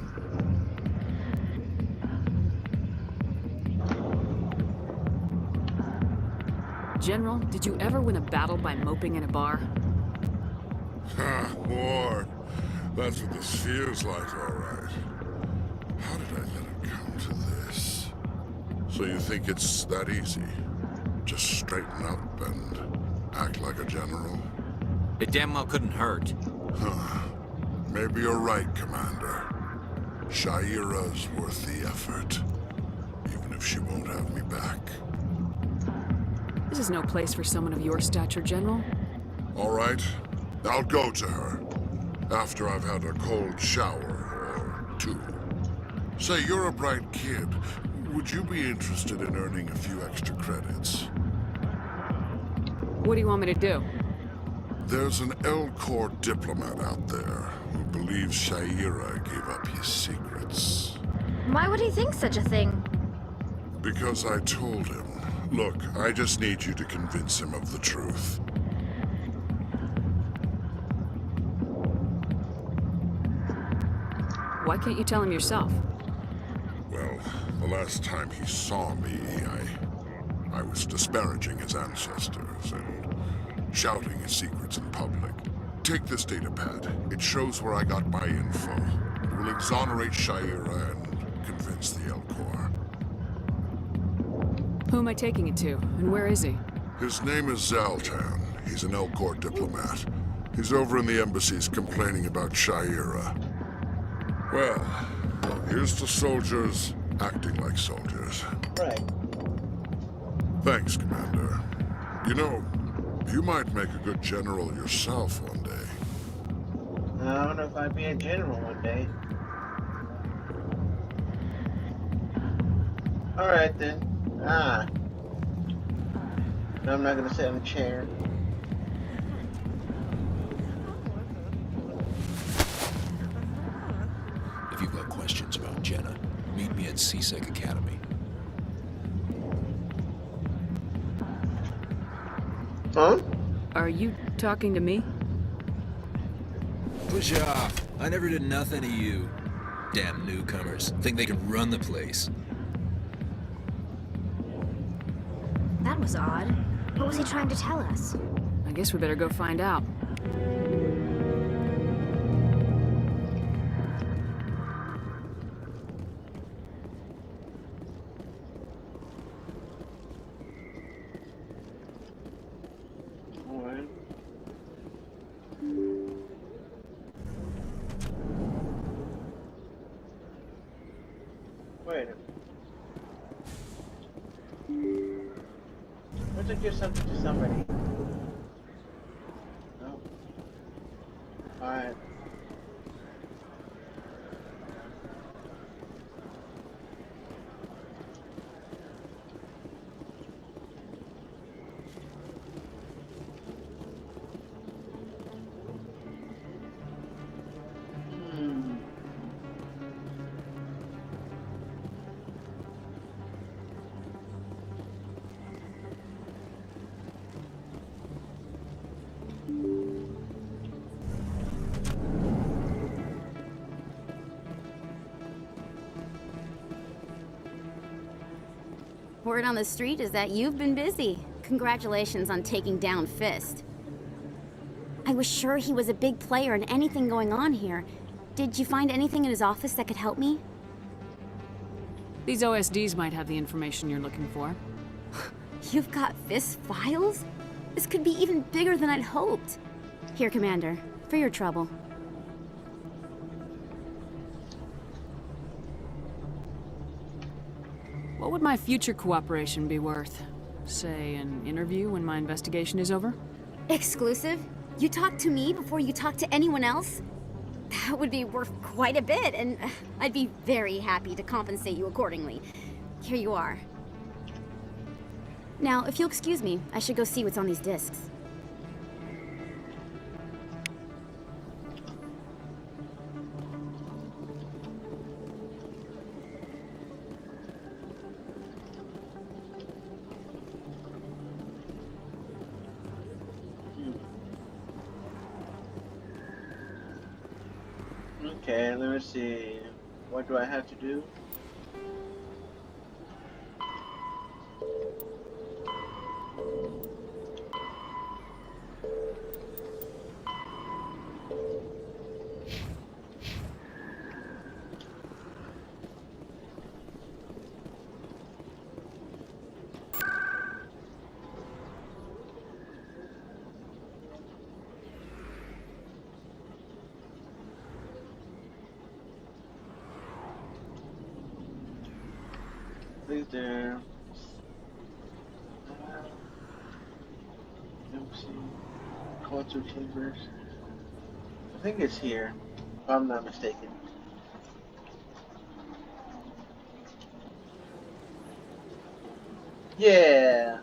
General, did you ever win a battle by moping in a bar? Ha, war. That's what this feels like, all right. How did I let it come to this? So you think it's that easy? Just straighten up and act like a general? It damn well couldn't hurt. Huh. Maybe you're right, Commander. Shayura's worth the effort. Even if she won't have me back. This is no place for someone of your stature, General. All right. I'll go to her. After I've had a cold shower or two. Say, you're a bright kid. Would you be interested in earning a few extra credits? What do you want me to do? There's an L-Corps diplomat out there who believes Shayura gave up his secrets. Why would he think such a thing? Because I told him. Look, I just need you to convince him of the truth. Why can't you tell him yourself? Well, the last time he saw me, I was disparaging his ancestors and shouting his secrets in public. Take this datapad. It shows where I got my info. It will exonerate Shayura and convince the Elcor. Who am I taking it to, and where is he? His name is Zaltan. He's an Elcor diplomat. He's over in the embassies complaining about Sha'ira. Well, here's to soldiers acting like soldiers. Right. Thanks, Commander. You know, you might make a good general yourself one day. I don't know if I'd be a general one day. Alright then. No, I'm not gonna sit in a chair. If you've got questions about Jenna, meet me at C-Sec Academy. Huh? Are you talking to me? Push off. I never did nothing to you. Damn newcomers. Think they can run the place. That was odd. What was he trying to tell us? I guess we better go find out. Alright. Wait. Why don't you give something to somebody? No. Alright. Word on the street is that you've been busy. Congratulations on taking down Fist. I was sure he was a big player in anything going on here. Did you find anything in his office that could help me? These OSDs might have the information you're looking for. You've got Fist files? This could be even bigger than I'd hoped. Here, Commander, for your trouble. What would my future cooperation be worth? Say, an interview when my investigation is over? Exclusive? You talk to me before you talk to anyone else? That would be worth quite a bit, and I'd be very happy to compensate you accordingly. Here you are. Now, if you'll excuse me, I should go see what's on these discs. Okay, let me see. What do I have to do? Please there. Oopsie. Concert chambers. I think it's here, if I'm not mistaken. Yeah.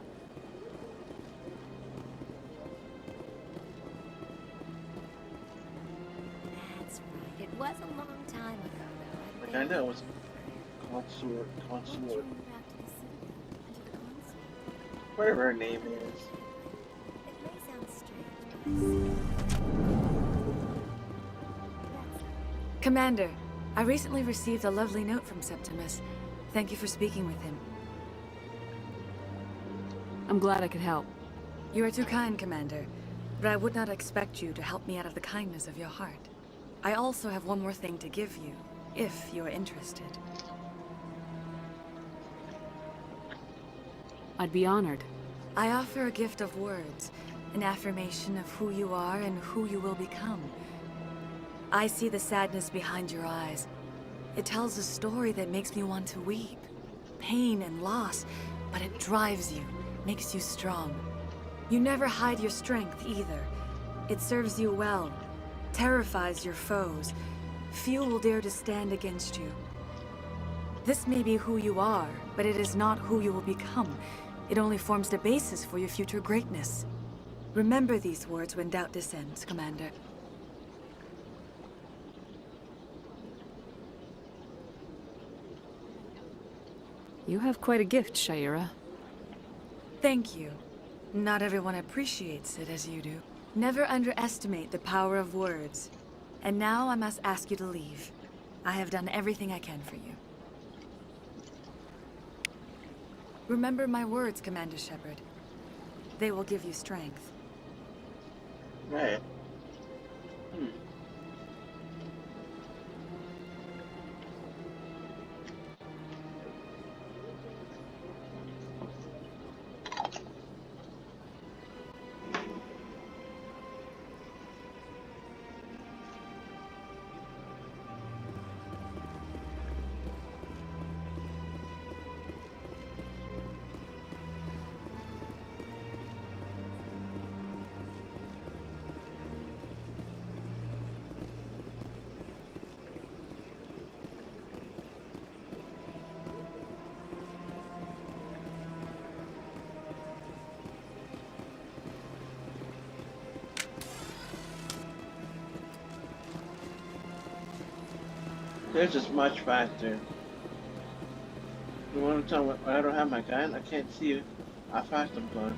That's right. It was a long time ago, though. Like I know it's consort. Whatever her name is. It may sound strange. Commander, I recently received a lovely note from Septimus. Thank you for speaking with him. I'm glad I could help. You are too kind, Commander, but I would not expect you to help me out of the kindness of your heart. I also have one more thing to give you, if you're interested. I'd be honored. I offer a gift of words, an affirmation of who you are and who you will become. I see the sadness behind your eyes. It tells a story that makes me want to weep. Pain and loss, but it drives you, makes you strong. You never hide your strength either. It serves you well, terrifies your foes. Few will dare to stand against you. This may be who you are, but it is not who you will become. It only forms the basis for your future greatness. Remember these words when doubt descends, Commander. You have quite a gift, Sha'ira. Thank you. Not everyone appreciates it as you do. Never underestimate the power of words. And now I must ask you to leave. I have done everything I can for you. Remember my words, Commander Shepard. They will give you strength. Right. They're just much faster. You want to tell me I don't have my gun? I can't see you. How fast I'm going.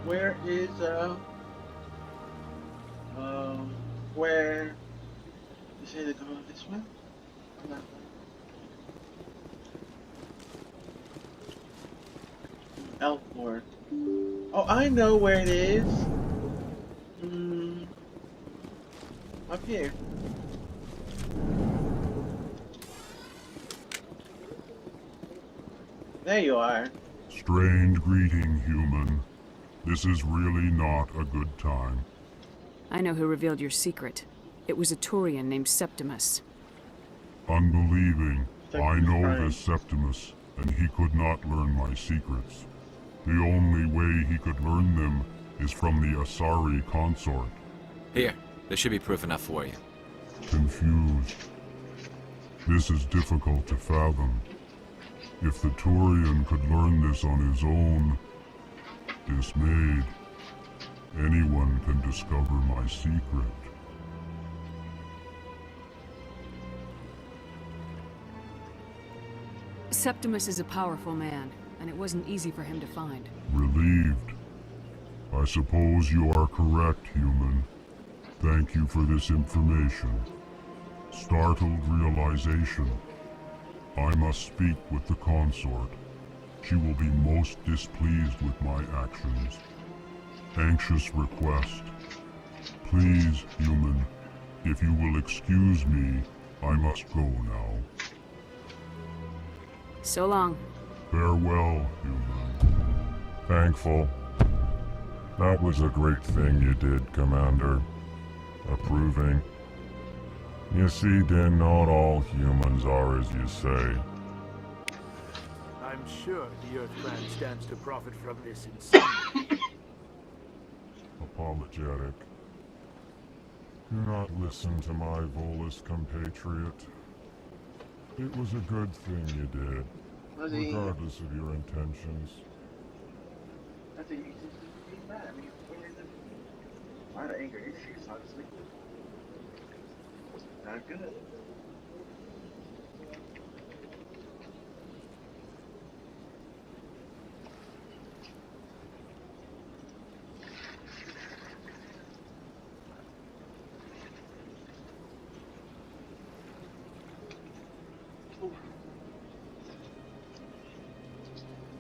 Where is where you say they're going this way? No. Elfport. Oh, I know where it is. Up here. There you are. Strange greeting, human. This is really not a good time. I know who revealed your secret. It was a Turian named Septimus. Unbelieving. I know this Septimus, and he could not learn my secrets. The only way he could learn them is from the Asari consort. Here, there should be proof enough for you. Confused. This is difficult to fathom. If the Turian could learn this on his own, dismayed, anyone can discover my secret. Septimus is a powerful man, and it wasn't easy for him to find. Relieved. I suppose you are correct, human. Thank you for this information. Startled realization. I must speak with the consort. She will be most displeased with my actions. Anxious request. Please, human, if you will excuse me, I must go now. So long. Farewell, human. Thankful. That was a great thing you did, Commander. Approving. You see, Din, not all humans are as you say. I'm sure the Earthman stands to profit from this in some way. Apologetic. Do not listen to my Volus compatriot. It was a good thing you did, regardless of your intentions. I think you just be mad at me. A lot of anger issues, honestly. Not good.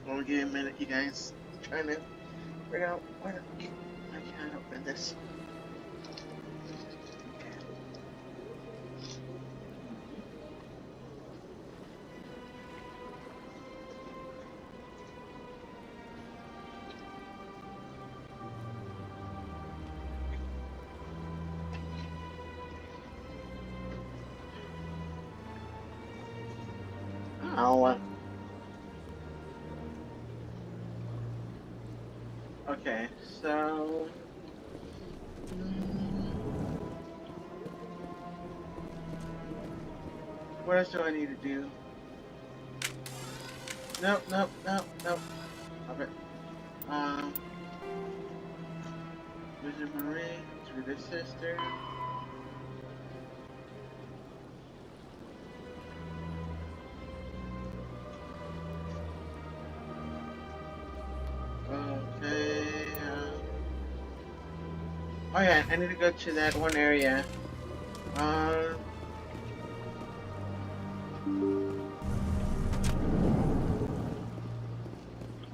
Only give me a minute, you guys. I'm trying to figure out where I can't open this. Oh. Okay, so what else do I need to do? Nope. Love it. Vision Marie, through the sister. Okay. Oh yeah, I need to go to that one area.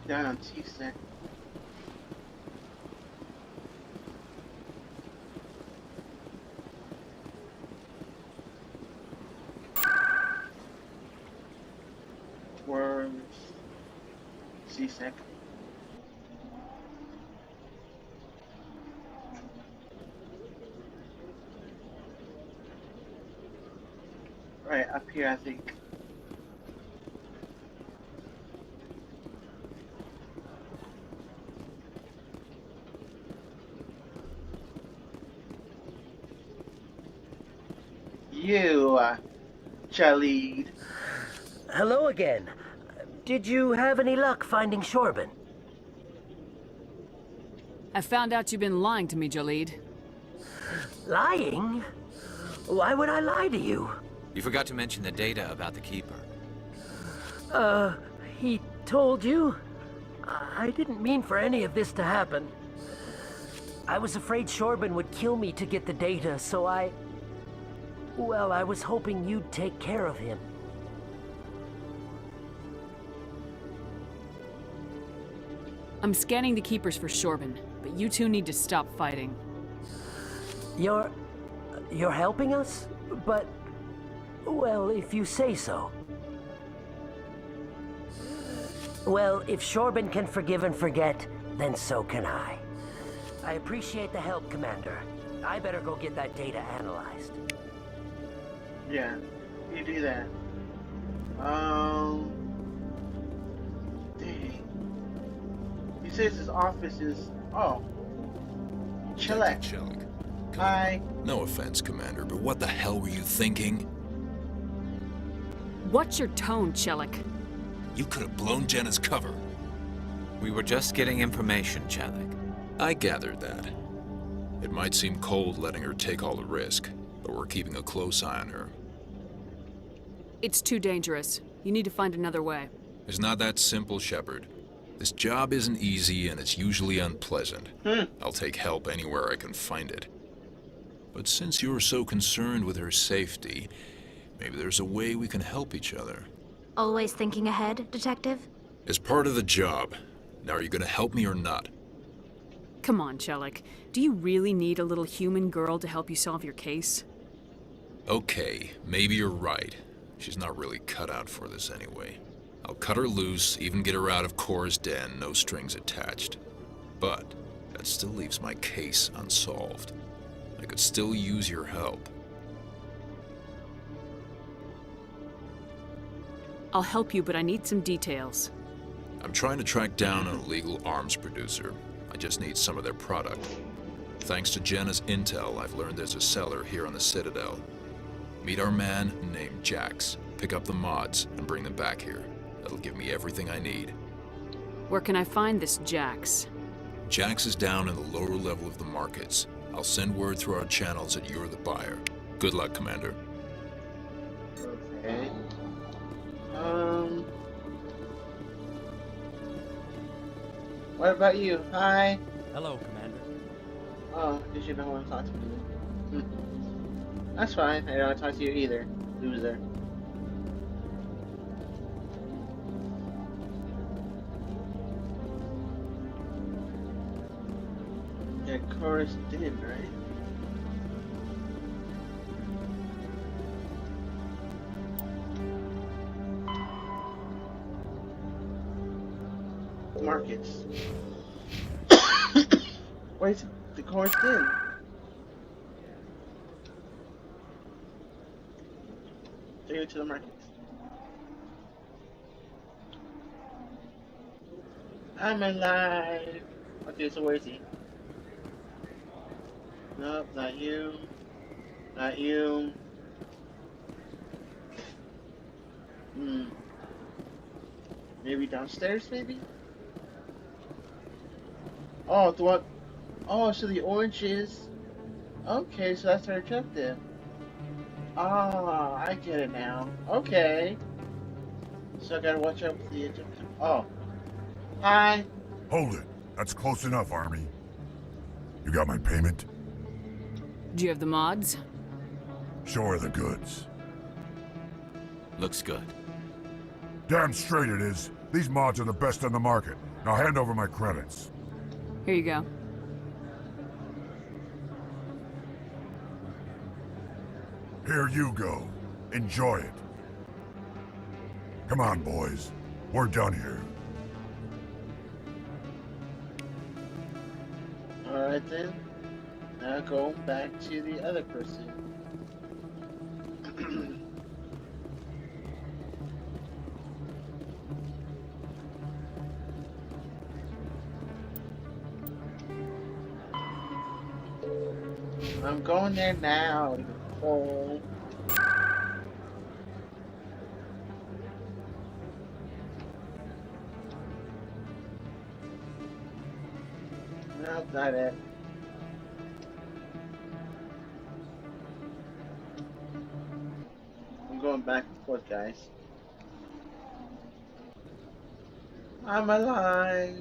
Down on T-Set. Worms. C-Sec. Right, up here, I think. You, Khalid. Hello again. Did you have any luck finding Shorben? I found out you've been lying to me, Khalid. Lying? Why would I lie to you? You forgot to mention the data about the Keeper. He told you? I didn't mean for any of this to happen. I was afraid Shorben would kill me to get the data, so well, I was hoping you'd take care of him. I'm scanning the Keepers for Shorben, but you two need to stop fighting. You're helping us? But, well, if you say so. Well, if Shorben can forgive and forget, then so can I. I appreciate the help, Commander. I better go get that data analyzed. Yeah, you do that. Dang. He says his office is... Oh. Chelek. Chelek. Hi. No offense, Commander, but what the hell were you thinking? What's your tone, Chelek? You could have blown Jenna's cover. We were just getting information, Chelek. I gathered that. It might seem cold letting her take all the risk, but we're keeping a close eye on her. It's too dangerous. You need to find another way. It's not that simple, Shepard. This job isn't easy and it's usually unpleasant. I'll take help anywhere I can find it. But since you're so concerned with her safety, maybe there's a way we can help each other. Always thinking ahead, Detective? It's part of the job. Now, are you gonna help me or not? Come on, Chelek. Do you really need a little human girl to help you solve your case? Okay, maybe you're right. She's not really cut out for this anyway. I'll cut her loose, even get her out of Kor's den, no strings attached. But that still leaves my case unsolved. I could still use your help. I'll help you, but I need some details. I'm trying to track down an illegal arms producer. I just need some of their product. Thanks to Jenna's intel, I've learned there's a seller here on the Citadel. Meet our man named Jax. Pick up the mods and bring them back here. That'll give me everything I need. Where can I find this Jax? Jax is down in the lower level of the markets. I'll send word through our channels that you're the buyer. Good luck, Commander. Okay. What about you? Hi. Hello, Commander. Oh, did you know who I'm talking to? That's fine. I don't want to talk to you either, loser. Forest Inn, right? Markets. Where's the Forest Inn? Take it to the markets. I'm alive. Okay, so where is he? Nope, not you. Not you. Maybe downstairs, maybe? Oh, the one. Oh, so the orange is. Okay, so that's our objective. Ah, I get it now. Okay. So I gotta watch out for the objective. Oh. Hi. Hold it. That's close enough, Army. You got my payment? Do you have the mods? Show her the goods. Looks good. Damn straight it is. These mods are the best on the market. Now hand over my credits. Here you go. Here you go. Enjoy it. Come on, boys. We're done here. Alright then. Now go back to the other person. I'm going there now. Oh. No, not it. I'm going back and forth, guys. I'm alive.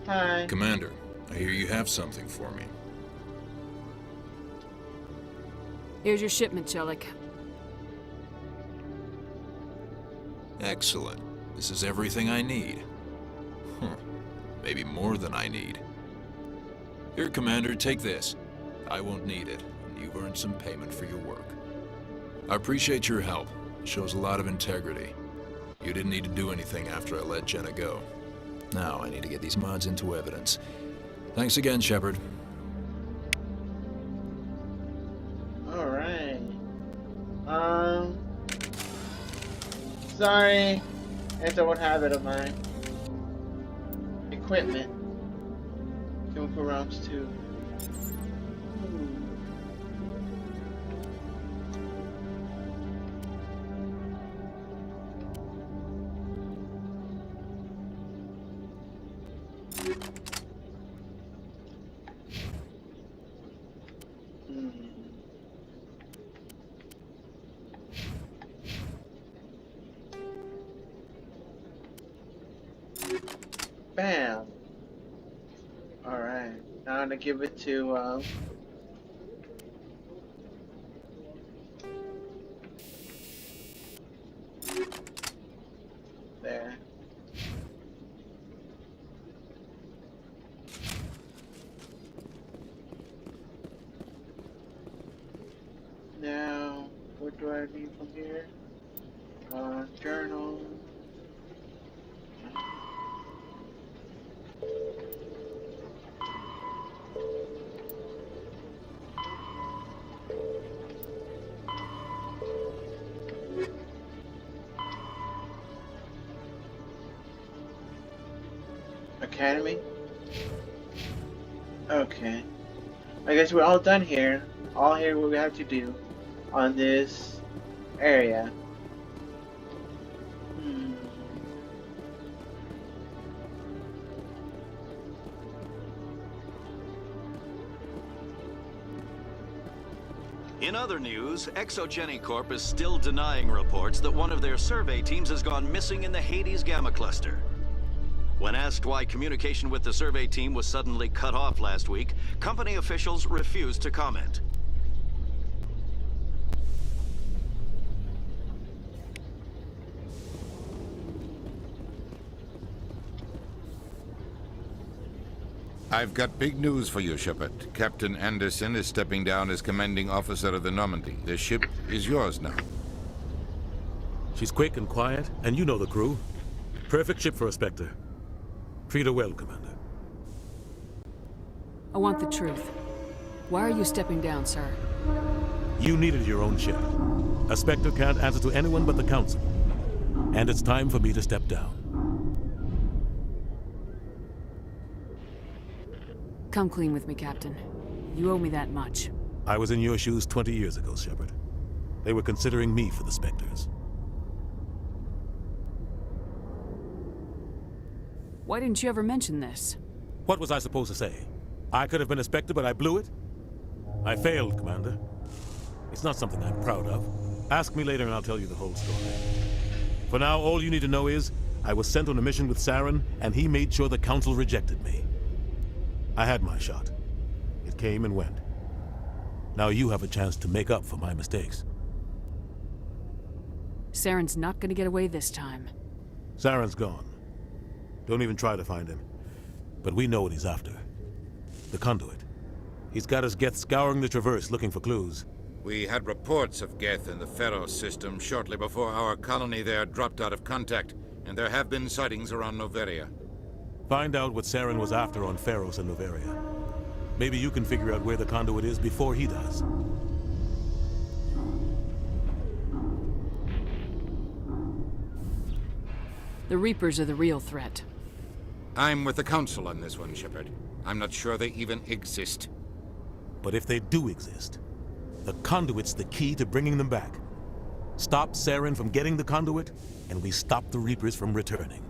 Hi. Commander, I hear you have something for me. Here's your shipment, Chelik. Excellent. This is everything I need. Maybe more than I need. Here, Commander, take this. I won't need it, and you've earned some payment for your work. I appreciate your help. It shows a lot of integrity. You didn't need to do anything after I let Jenna go. Now I need to get these mods into evidence. Thanks again, Shepard. Alright. Sorry. It's a one habit of mine. Equipment. Chemical rounds too. Bam. Alright. Now I'm gonna give it to there. Now, what do I need from here? Journal. Academy? Okay. I guess we're all done here. All here what we have to do on this area. In other news, Exogeny Corp is still denying reports that one of their survey teams has gone missing in the Hades Gamma Cluster. When asked why communication with the survey team was suddenly cut off last week, company officials refused to comment. I've got big news for you, Shepard. Captain Anderson is stepping down as commanding officer of the Normandy. The ship is yours now. She's quick and quiet, and you know the crew. Perfect ship for a Spectre. Treat her well, Commander. I want the truth. Why are you stepping down, sir? You needed your own ship. A Spectre can't answer to anyone but the Council. And it's time for me to step down. Come clean with me, Captain. You owe me that much. I was in your shoes 20 years ago, Shepard. They were considering me for the Spectres. Why didn't you ever mention this? What was I supposed to say? I could have been a Spectre, but I blew it? I failed, Commander. It's not something I'm proud of. Ask me later and I'll tell you the whole story. For now, all you need to know is, I was sent on a mission with Saren, and he made sure the Council rejected me. I had my shot. It came and went. Now you have a chance to make up for my mistakes. Saren's not gonna get away this time. Saren's gone. Don't even try to find him. But we know what he's after. The Conduit. He's got his Geth scouring the Traverse looking for clues. We had reports of Geth in the Pharos system shortly before our colony there dropped out of contact, and there have been sightings around Noveria. Find out what Saren was after on Pharos and Noveria. Maybe you can figure out where the Conduit is before he does. The Reapers are the real threat. I'm with the Council on this one, Shepard. I'm not sure they even exist. But if they do exist, the Conduit's the key to bringing them back. Stop Saren from getting the Conduit, and we stop the Reapers from returning.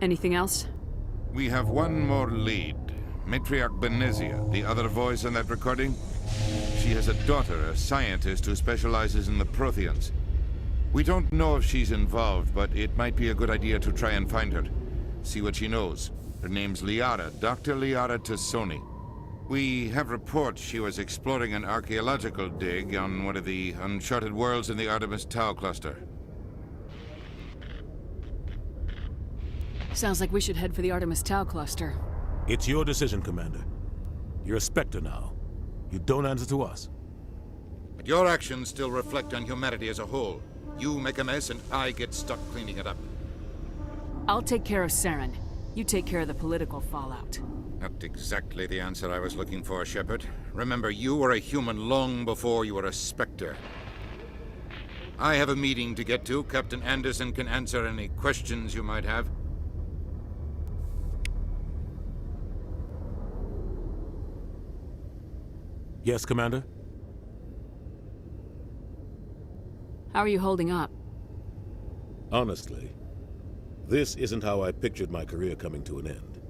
Anything else? We have one more lead. Matriarch Benezia, the other voice in that recording. She has a daughter, a scientist who specializes in the Protheans. We don't know if she's involved, but it might be a good idea to try and find her. See what she knows. Her name's Liara, Dr. Liara Tassoni. We have reports she was exploring an archaeological dig on one of the uncharted worlds in the Artemis Tau cluster. Sounds like we should head for the Artemis Tau cluster. It's your decision, Commander. You're a Spectre now. You don't answer to us. But your actions still reflect on humanity as a whole. You make a mess and I get stuck cleaning it up. I'll take care of Saren. You take care of the political fallout. Not exactly the answer I was looking for, Shepard. Remember, you were a human long before you were a Spectre. I have a meeting to get to. Captain Anderson can answer any questions you might have. Yes, Commander? How are you holding up? Honestly, this isn't how I pictured my career coming to an end.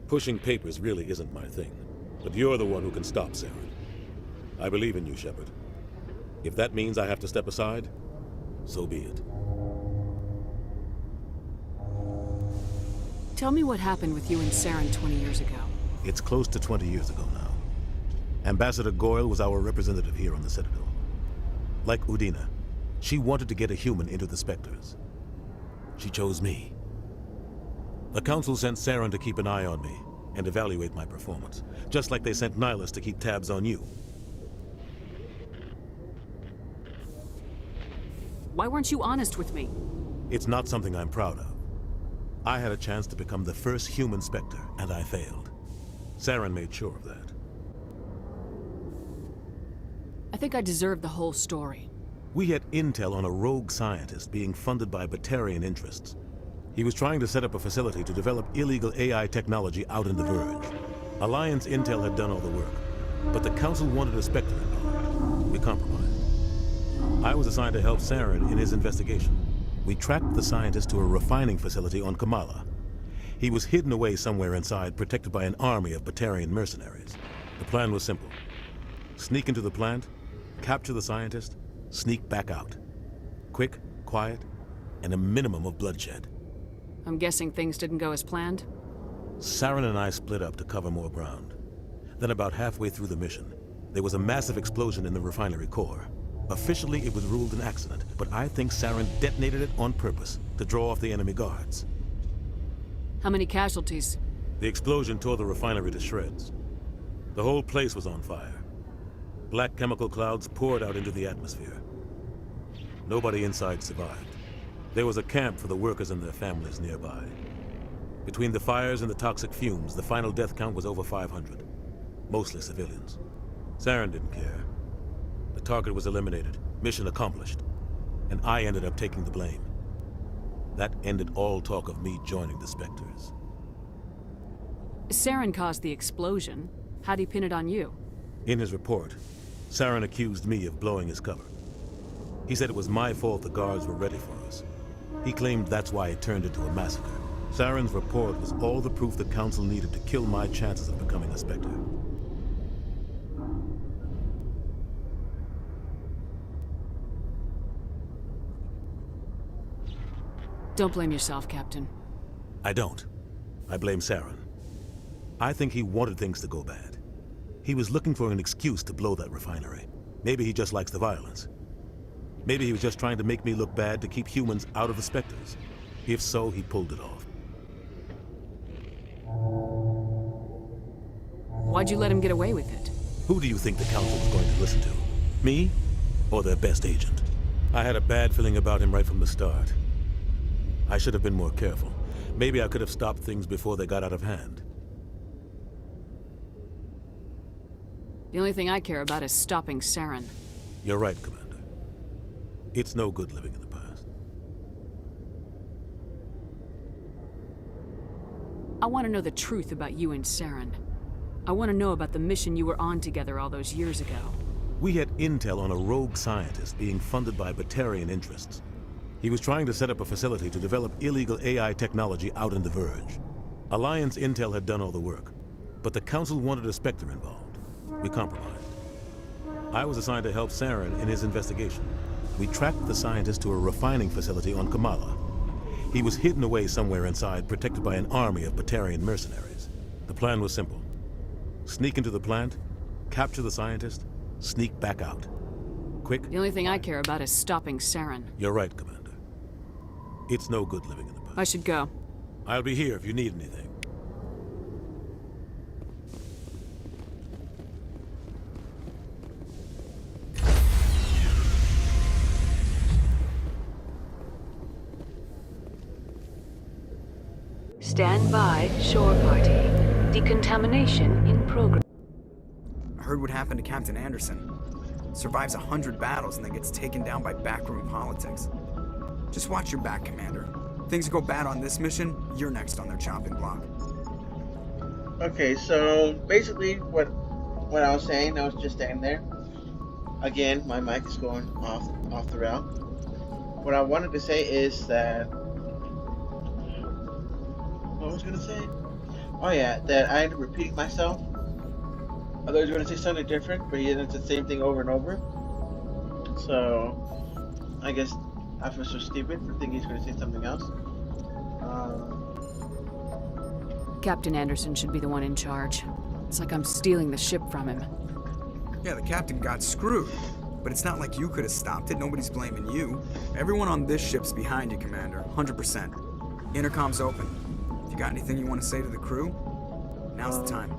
Pushing papers really isn't my thing, but you're the one who can stop Saren. I believe in you, Shepard. If that means I have to step aside, so be it. Tell me what happened with you and Saren 20 years ago. It's close to 20 years ago now. Ambassador Goyle was our representative here on the Citadel. Like Udina, she wanted to get a human into the Spectres. She chose me. The Council sent Saren to keep an eye on me and evaluate my performance, just like they sent Nihilus to keep tabs on you. Why weren't you honest with me? It's not something I'm proud of. I had a chance to become the first human Spectre, and I failed. Saren made sure of that. I think I deserve the whole story. We had intel on a rogue scientist being funded by Batarian interests. He was trying to set up a facility to develop illegal AI technology out in the Verge. Alliance intel had done all the work, but the Council wanted a Spectre involved. We compromised. I was assigned to help Saren in his investigation. We tracked the scientist to a refining facility on Kamala. He was hidden away somewhere inside, protected by an army of Batarian mercenaries. The plan was simple. Sneak into the plant, capture the scientist, sneak back out. Quick, quiet and a minimum of bloodshed. I'm guessing things didn't go as planned? Saren and I split up to cover more ground. Then about halfway through the mission, there was a massive explosion in the refinery core. Officially, it was ruled an accident, but I think Saren detonated it on purpose to draw off the enemy guards. How many casualties? The explosion tore the refinery to shreds. The whole place was on fire. Black chemical clouds poured out into the atmosphere. Nobody inside survived. There was a camp for the workers and their families nearby. Between the fires and the toxic fumes, the final death count was over 500. Mostly civilians. Saren didn't care. The target was eliminated, mission accomplished, and I ended up taking the blame. That ended all talk of me joining the Spectres. Saren caused the explosion. How'd he pin it on you? In his report, Saren accused me of blowing his cover. He said it was my fault the guards were ready for us. He claimed that's why it turned into a massacre. Saren's report was all the proof the Council needed to kill my chances of becoming a Spectre. Don't blame yourself, Captain. I don't. I blame Saren. I think he wanted things to go bad. He was looking for an excuse to blow that refinery. Maybe he just likes the violence. Maybe he was just trying to make me look bad to keep humans out of the Spectres. If so, he pulled it off. Why'd you let him get away with it? Who do you think the Council was going to listen to? Me? Or their best agent? I had a bad feeling about him right from the start. I should have been more careful. Maybe I could have stopped things before they got out of hand. The only thing I care about is stopping Saren. You're right, Commander. It's no good living in the past. I want to know the truth about you and Saren. I want to know about the mission you were on together all those years ago. We had intel on a rogue scientist being funded by Batarian interests. He was trying to set up a facility to develop illegal AI technology out in the Verge. Alliance intel had done all the work, but the Council wanted a Spectre involved. We compromised. I was assigned to help Saren in his investigation. We tracked the scientist to a refining facility on Kamala. He was hidden away somewhere inside, protected by an army of Batarian mercenaries. The plan was simple. Sneak into the plant, capture the scientist, sneak back out. Quick. The only thing I care about is stopping Saren. You're right, Commander. It's no good living in the past. I should go. I'll be here if you need anything. Stand by, shore party. Decontamination in progress. I heard what happened to Captain Anderson. Survives 100 battles and then gets taken down by backroom politics. Just watch your back, Commander. Things go bad on this mission, you're next on their chopping block. Okay, so basically what I was saying, I was just standing there. Again, my mic is going off the rail. What I wanted to say is that, what was I gonna say? Oh yeah, that I had to repeat myself. I thought I was gonna say something different, but it's the same thing over and over. So I guess I feel so stupid for thinking he's gonna say something else. Captain Anderson should be the one in charge. It's like I'm stealing the ship from him. Yeah, the captain got screwed. But it's not like you could have stopped it. Nobody's blaming you. Everyone on this ship's behind you, Commander. 100%. Intercom's open. If you got anything you want to say to the crew, now's the time.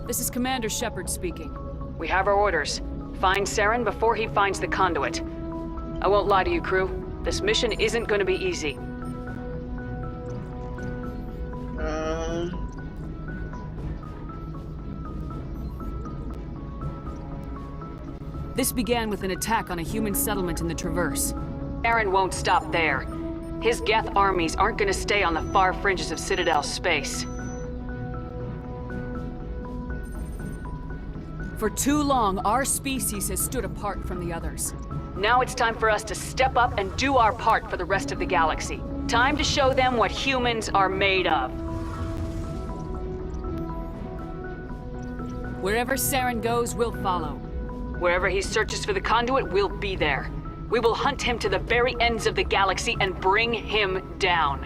This is Commander Shepard speaking. We have our orders. Find Saren before he finds the conduit. I won't lie to you, crew. This mission isn't going to be easy. This began with an attack on a human settlement in the Traverse. Saren won't stop there. His Geth armies aren't going to stay on the far fringes of Citadel space. For too long, our species has stood apart from the others. Now it's time for us to step up and do our part for the rest of the galaxy. Time to show them what humans are made of. Wherever Saren goes, we'll follow. Wherever he searches for the conduit, we'll be there. We will hunt him to the very ends of the galaxy and bring him down.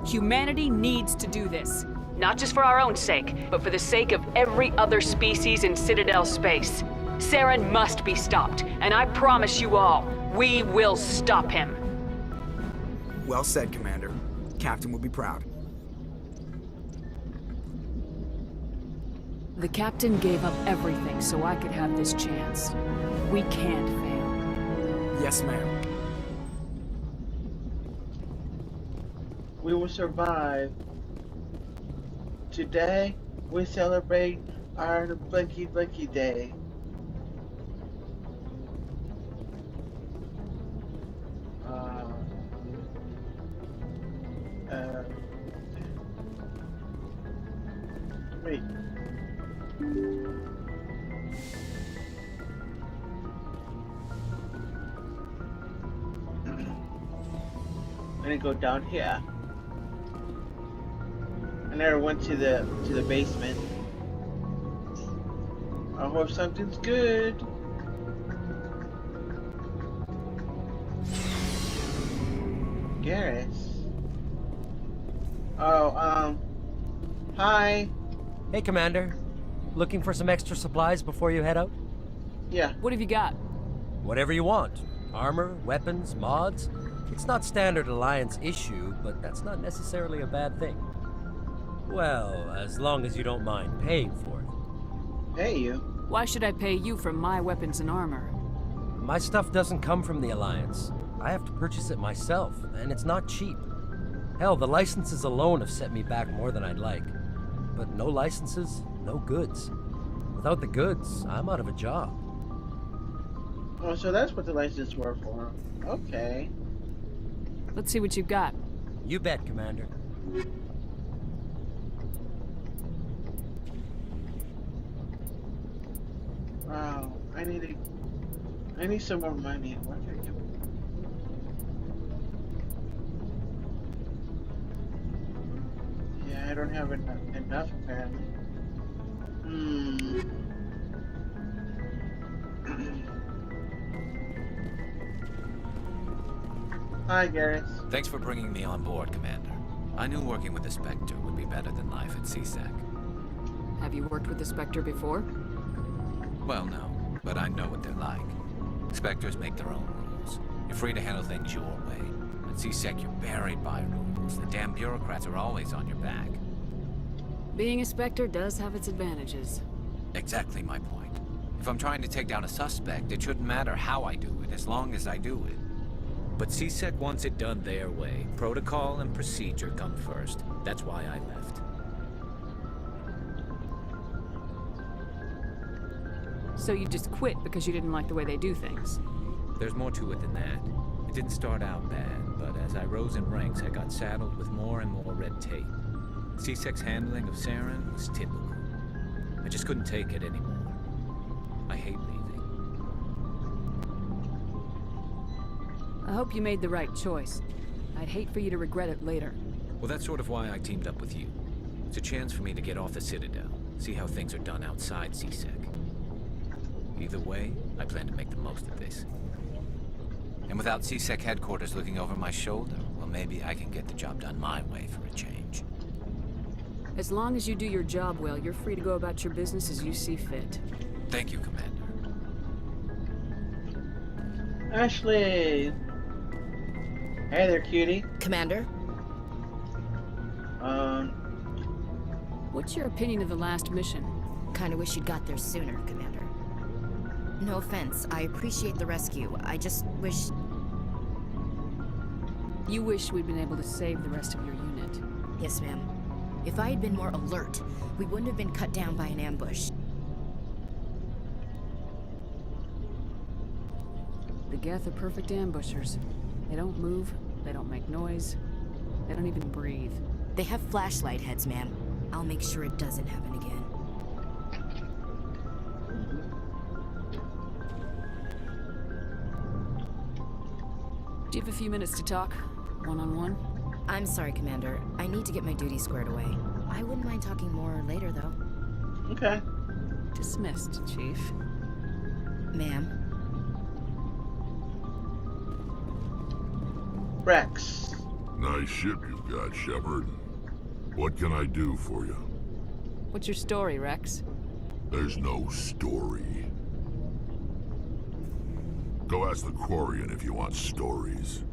Humanity needs to do this. Not just for our own sake, but for the sake of every other species in Citadel space. Saren must be stopped, and I promise you all, we will stop him. Well said, Commander. Captain will be proud. The captain gave up everything so I could have this chance. We can't fail. Yes, ma'am. We will survive. Today, we celebrate our Blinky Blinky Day. Wait. I'm gonna go down here. I never went to the basement. I hope something's good. Garrus. Oh, hi. Hey, Commander. Looking for some extra supplies before you head out? Yeah. What have you got? Whatever you want. Armor, weapons, mods. It's not standard Alliance issue, but that's not necessarily a bad thing. Well, as long as you don't mind paying for it. Pay you? Why should I pay you for my weapons and armor? My stuff doesn't come from the Alliance. I have to purchase it myself, and it's not cheap. Hell, the licenses alone have set me back more than I'd like. But no licenses, no goods. Without the goods, I'm out of a job. Oh, so that's what the licenses were for. Okay. Let's see what you've got. You bet, Commander. Wow, I need some more money. What can I do? Yeah, I don't have enough apparently. Hi, Garrus. Thanks for bringing me on board, Commander. I knew working with the Spectre would be better than life at CSEC. Have you worked with the Spectre before? Well, no, but I know what they're like. Spectres make their own rules. You're free to handle things your way. At CSEC, you're buried by rules. The damn bureaucrats are always on your back. Being a Spectre does have its advantages. Exactly my point. If I'm trying to take down a suspect, it shouldn't matter how I do it, as long as I do it. But CSEC wants it done their way. Protocol and procedure come first. That's why I left. So you just quit because you didn't like the way they do things? There's more to it than that. It didn't start out bad, but as I rose in ranks, I got saddled with more and more red tape. CSEC's handling of Saren was typical. I just couldn't take it anymore. I hate leaving. I hope you made the right choice. I'd hate for you to regret it later. Well, that's sort of why I teamed up with you. It's a chance for me to get off the Citadel, see how things are done outside CSEC. Either way, I plan to make the most of this. And without CSEC headquarters looking over my shoulder, well, maybe I can get the job done my way for a change. As long as you do your job well, you're free to go about your business as you see fit. Thank you, Commander. Ashley! Hey there, cutie. Commander? What's your opinion of the last mission? Kinda wish you'd got there sooner, Commander. No offense, I appreciate the rescue. I just wish... You wish we'd been able to save the rest of your unit. Yes, ma'am. If I had been more alert, we wouldn't have been cut down by an ambush. The Geth are perfect ambushers. They don't move, they don't make noise, they don't even breathe. They have flashlight heads, ma'am. I'll make sure it doesn't happen again. Do you have a few minutes to talk? One-on-one? I'm sorry, Commander. I need to get my duties squared away. I wouldn't mind talking more later, though. Okay. Dismissed, Chief. Ma'am. Rex. Nice ship you've got, Shepard. What can I do for you? What's your story, Rex? There's no story. Go ask the Quarian if you want stories.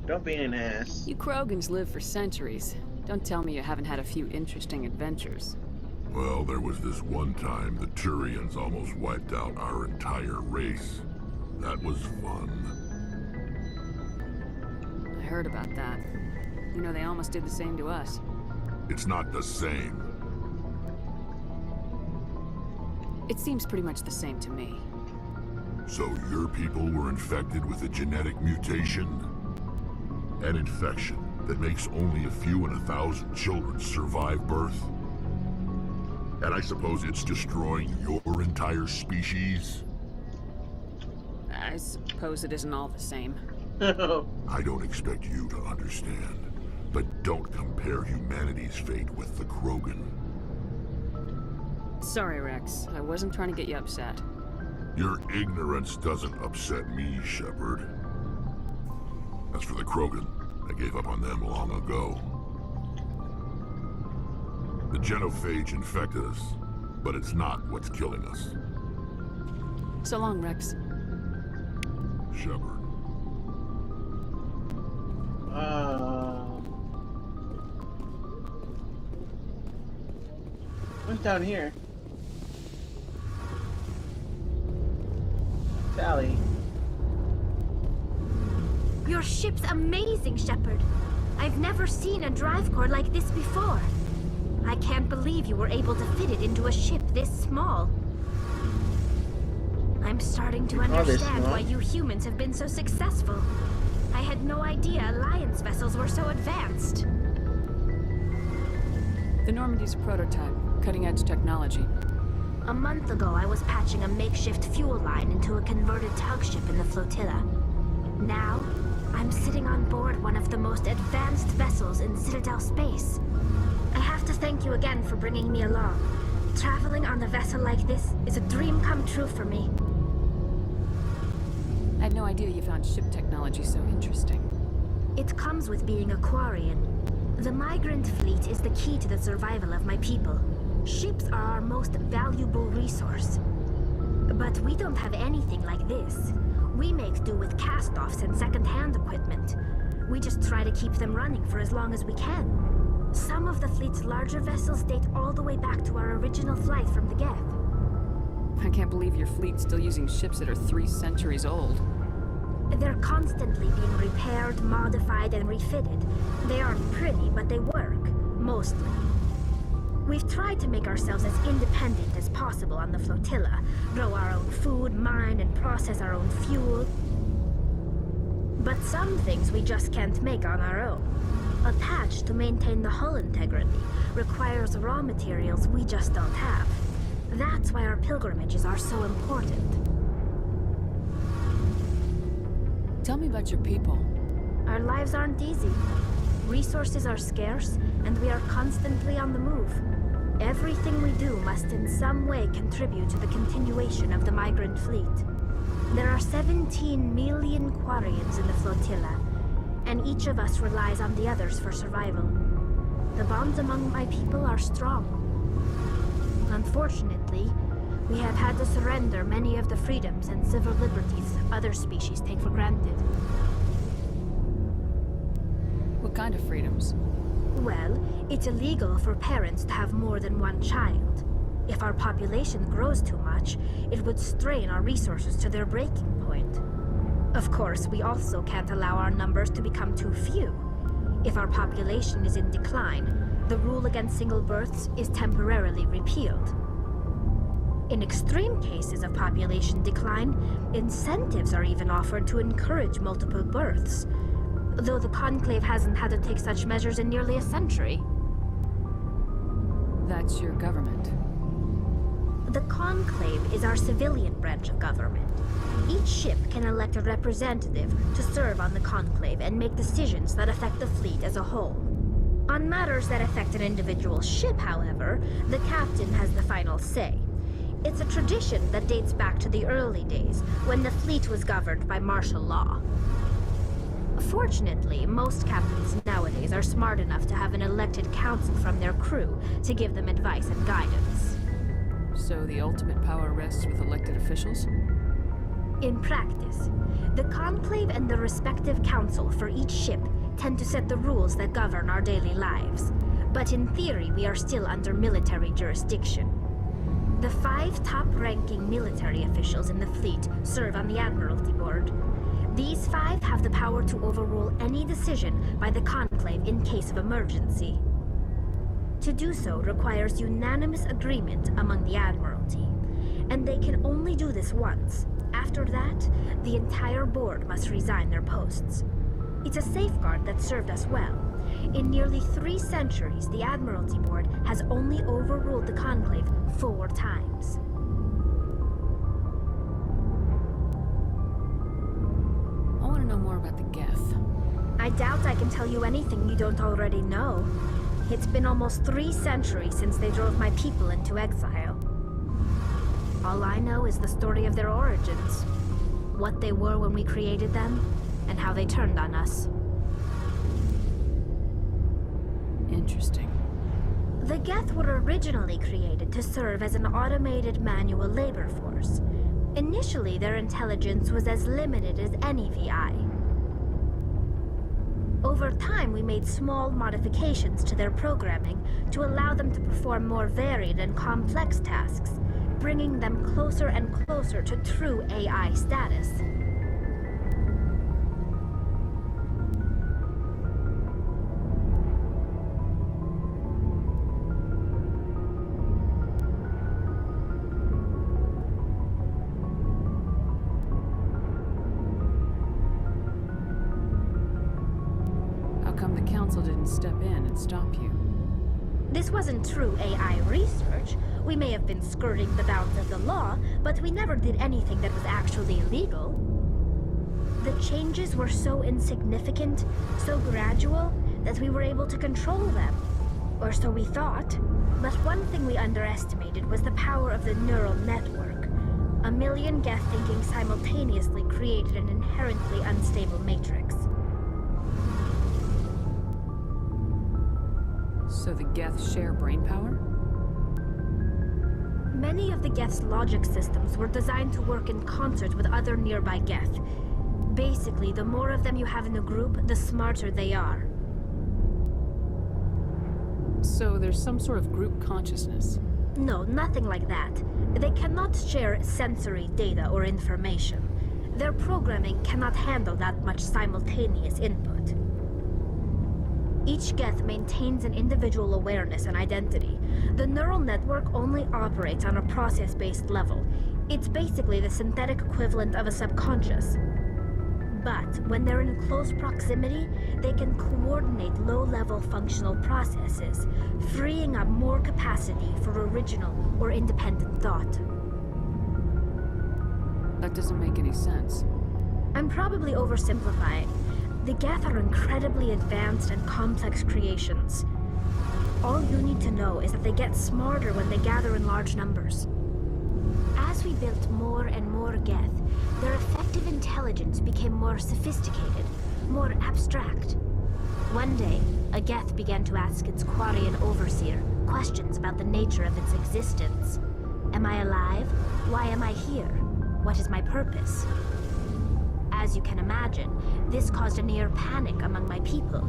Don't be an ass. You Krogans lived for centuries. Don't tell me you haven't had a few interesting adventures. Well, there was this one time the Turians almost wiped out our entire race. That was fun. I heard about that. You know, they almost did the same to us. It's not the same. It seems pretty much the same to me. So your people were infected with a genetic mutation? An infection that makes only a few in 1,000 children survive birth? And I suppose it's destroying your entire species? I suppose it isn't all the same. I don't expect you to understand, but don't compare humanity's fate with the Krogan. Sorry, Rex. I wasn't trying to get you upset. Your ignorance doesn't upset me, Shepard. As for the Krogan, I gave up on them long ago. The genophage infected us, but it's not what's killing us. So long, Rex. Shepard. What's down here? Sally. Your ship's amazing, Shepard. I've never seen a drive core like this before. I can't believe you were able to fit it into a ship this small. I'm starting to understand why you humans have been so successful. I had no idea Alliance vessels were so advanced. The Normandy's a prototype, cutting-edge technology. A month ago, I was patching a makeshift fuel line into a converted tug ship in the flotilla. Now, I'm sitting on board one of the most advanced vessels in Citadel space. I have to thank you again for bringing me along. Traveling on a vessel like this is a dream come true for me. I had no idea you found ship technology so interesting. It comes with being a Quarian. The migrant fleet is the key to the survival of my people. Ships are our most valuable resource. But we don't have anything like this. We make do with cast-offs and second-hand equipment. We just try to keep them running for as long as we can. Some of the fleet's larger vessels date all the way back to our original flight from the Geth. I can't believe your fleet's still using ships that are 3 centuries old. They're constantly being repaired, modified, and refitted. They aren't pretty, but they work. Mostly. We've tried to make ourselves as independent as possible on the flotilla. Grow our own food, mine, and process our own fuel. But some things we just can't make on our own. A patch to maintain the hull integrity requires raw materials we just don't have. That's why our pilgrimages are so important. Tell me about your people. Our lives aren't easy. Resources are scarce, and we are constantly on the move. Everything we do must in some way contribute to the continuation of the migrant fleet. There are 17 million Quarians in the flotilla, and each of us relies on the others for survival. The bonds among my people are strong. Unfortunately, we have had to surrender many of the freedoms and civil liberties other species take for granted. What kind of freedoms? Well, it's illegal for parents to have more than one child. If our population grows too much, it would strain our resources to their breaking point. Of course, we also can't allow our numbers to become too few. If our population is in decline, the rule against single births is temporarily repealed. In extreme cases of population decline, incentives are even offered to encourage multiple births, though the Conclave hasn't had to take such measures in nearly a century. That's your government. The Conclave is our civilian branch of government. Each ship can elect a representative to serve on the Conclave and make decisions that affect the fleet as a whole. On matters that affect an individual ship, however, the captain has the final say. It's a tradition that dates back to the early days, when the fleet was governed by martial law. Fortunately, most captains nowadays are smart enough to have an elected council from their crew to give them advice and guidance. So the ultimate power rests with elected officials? In practice, the Conclave and the respective council for each ship tend to set the rules that govern our daily lives. But in theory, we are still under military jurisdiction. The 5 top-ranking military officials in the fleet serve on the Admiralty Board. These 5 have the power to overrule any decision by the Conclave in case of emergency. To do so requires unanimous agreement among the Admiralty, and they can only do this once. After that, the entire board must resign their posts. It's a safeguard that served us well. In nearly 3 centuries, the Admiralty Board has only overruled the Conclave 4 times. I want to know more about the Geth. I doubt I can tell you anything you don't already know. It's been almost 3 centuries since they drove my people into exile. All I know is the story of their origins. What they were when we created them, and how they turned on us. Interesting. The Geth were originally created to serve as an automated manual labor force. Initially, their intelligence was as limited as any VI. Over time, we made small modifications to their programming to allow them to perform more varied and complex tasks, bringing them closer and closer to true AI status. Step in and stop you. This wasn't true AI research. We may have been skirting the bounds of the law, but we never did anything that was actually illegal. The changes were so insignificant, so gradual, that we were able to control them. Or so we thought. But one thing we underestimated was the power of the neural network. A million Geth thinking simultaneously created an inherently unstable matrix. So the Geth share brain power? Many of the Geth's logic systems were designed to work in concert with other nearby Geth. Basically, the more of them you have in a group, the smarter they are. So there's some sort of group consciousness? No, nothing like that. They cannot share sensory data or information. Their programming cannot handle that much simultaneous input. Each Geth maintains an individual awareness and identity. The neural network only operates on a process-based level. It's basically the synthetic equivalent of a subconscious. But when they're in close proximity, they can coordinate low-level functional processes, freeing up more capacity for original or independent thought. That doesn't make any sense. I'm probably oversimplifying. The Geth are incredibly advanced and complex creations. All you need to know is that they get smarter when they gather in large numbers. As we built more and more Geth, their effective intelligence became more sophisticated, more abstract. One day, a Geth began to ask its Quarian overseer questions about the nature of its existence. Am I alive? Why am I here? What is my purpose? As you can imagine, this caused a near panic among my people.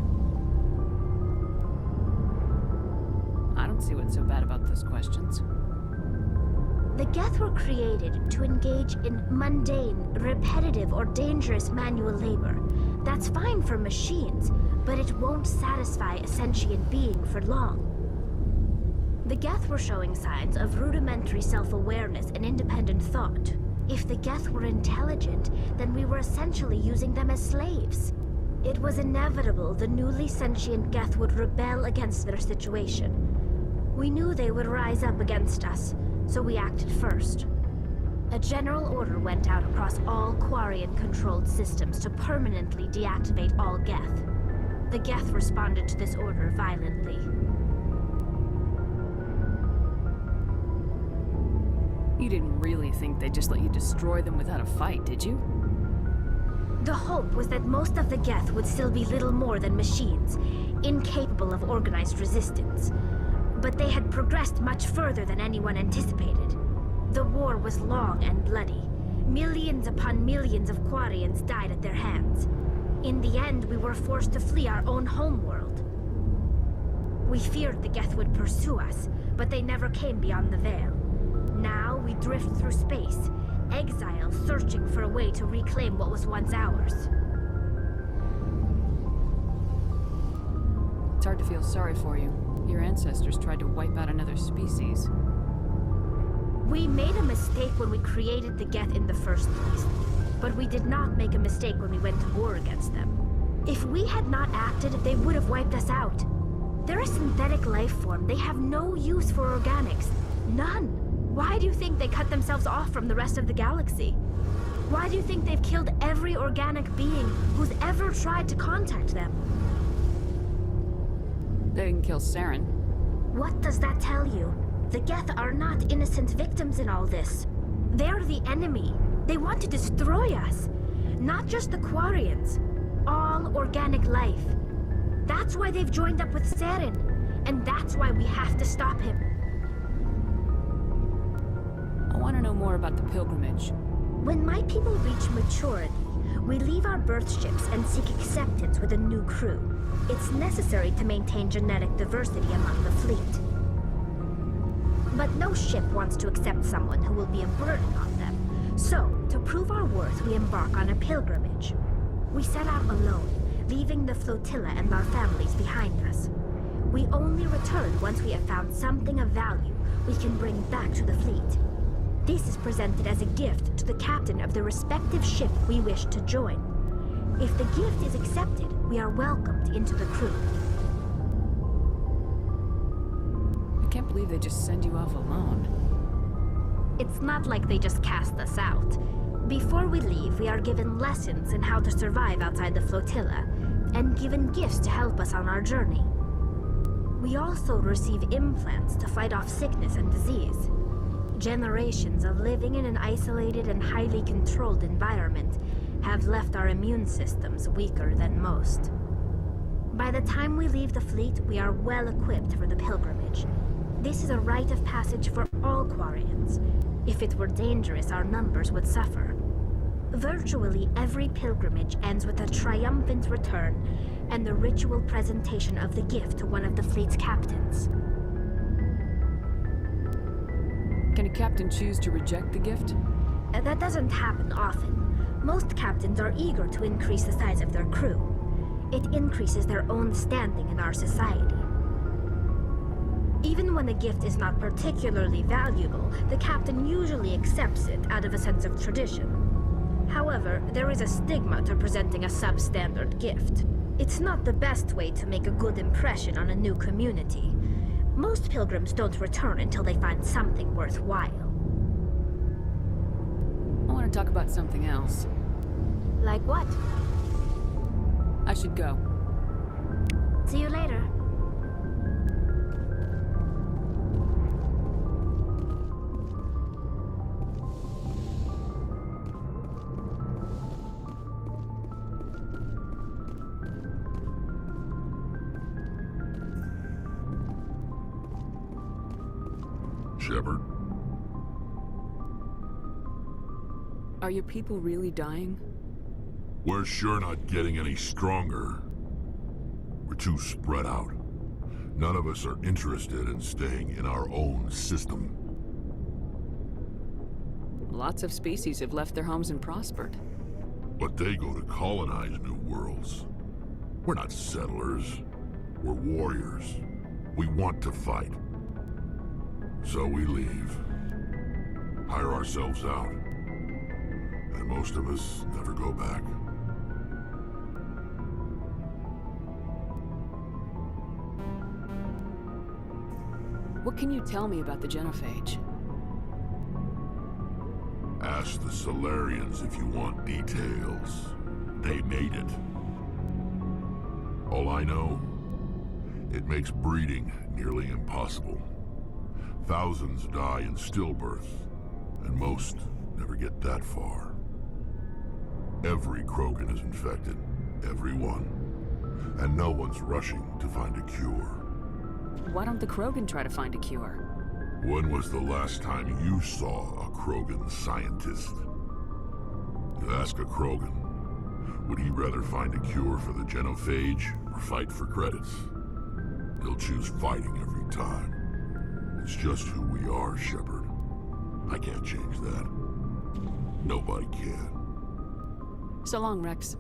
I don't see what's so bad about those questions. The Geth were created to engage in mundane, repetitive, or dangerous manual labor. That's fine for machines, but it won't satisfy a sentient being for long. The Geth were showing signs of rudimentary self-awareness and independent thought. If the Geth were intelligent, then we were essentially using them as slaves. It was inevitable the newly sentient Geth would rebel against their situation. We knew they would rise up against us, so we acted first. A general order went out across all Quarian-controlled systems to permanently deactivate all Geth. The Geth responded to this order violently. You didn't really think they'd just let you destroy them without a fight, did you? The hope was that most of the Geth would still be little more than machines, incapable of organized resistance. But they had progressed much further than anyone anticipated. The war was long and bloody. Millions upon millions of Quarians died at their hands. In the end, we were forced to flee our own homeworld. We feared the Geth would pursue us, but they never came beyond the Veil. Now we drift through space, exile, searching for a way to reclaim what was once ours. It's hard to feel sorry for you. Your ancestors tried to wipe out another species. We made a mistake when we created the Geth in the first place, but we did not make a mistake when we went to war against them. If we had not acted, they would have wiped us out. They're a synthetic life form. They have no use for organics. None. Why do you think they cut themselves off from the rest of the galaxy? Why do you think they've killed every organic being who's ever tried to contact them? They didn't kill Saren. What does that tell you? The Geth are not innocent victims in all this. They're the enemy. They want to destroy us. Not just the Quarians. All organic life. That's why they've joined up with Saren. And that's why we have to stop him. I want to know more about the pilgrimage. When my people reach maturity, we leave our birth ships and seek acceptance with a new crew. It's necessary to maintain genetic diversity among the fleet. But no ship wants to accept someone who will be a burden on them. So, to prove our worth, we embark on a pilgrimage. We set out alone, leaving the flotilla and our families behind us. We only return once we have found something of value we can bring back to the fleet. This is presented as a gift to the captain of the respective ship we wish to join. If the gift is accepted, we are welcomed into the crew. I can't believe they just send you off alone. It's not like they just cast us out. Before we leave, we are given lessons in how to survive outside the flotilla, and given gifts to help us on our journey. We also receive implants to fight off sickness and disease. Generations of living in an isolated and highly controlled environment have left our immune systems weaker than most. By the time we leave the fleet, we are well equipped for the pilgrimage. This is a rite of passage for all Quarians. If it were dangerous, our numbers would suffer. Virtually every pilgrimage ends with a triumphant return and the ritual presentation of the gift to one of the fleet's captains. Can a captain choose to reject the gift? That doesn't happen often. Most captains are eager to increase the size of their crew. It increases their own standing in our society. Even when a gift is not particularly valuable, the captain usually accepts it out of a sense of tradition. However, there is a stigma to presenting a substandard gift. It's not the best way to make a good impression on a new community. Most pilgrims don't return until they find something worthwhile. I want to talk about something else. Like what? I should go. See you later. Shepard? Are your people really dying? We're sure not getting any stronger. We're too spread out. None of us are interested in staying in our own system. Lots of species have left their homes and prospered. But they go to colonize new worlds. We're not settlers. We're warriors. We want to fight. So we leave. Hire ourselves out. And most of us never go back. What can you tell me about the Genophage? Ask the Solarians if you want details. They made it. All I know, it makes breeding nearly impossible. Thousands die in stillbirth, and most never get that far. Every Krogan is infected, every one. And no one's rushing to find a cure. Why don't the Krogan try to find a cure? When was the last time you saw a Krogan scientist? You ask a Krogan, would he rather find a cure for the genophage or fight for credits? He'll choose fighting every time. It's just who we are, Shepard. I can't change that. Nobody can. So long, Rex.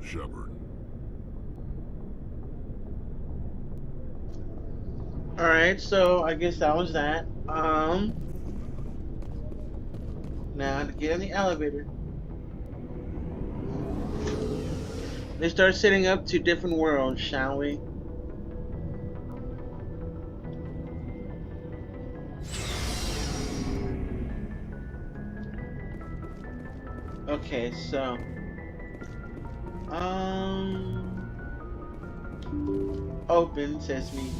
Shepard. Alright, so I guess that was that. Now to get in the elevator. Let's start setting up to different worlds, shall we? Okay, so open sesame.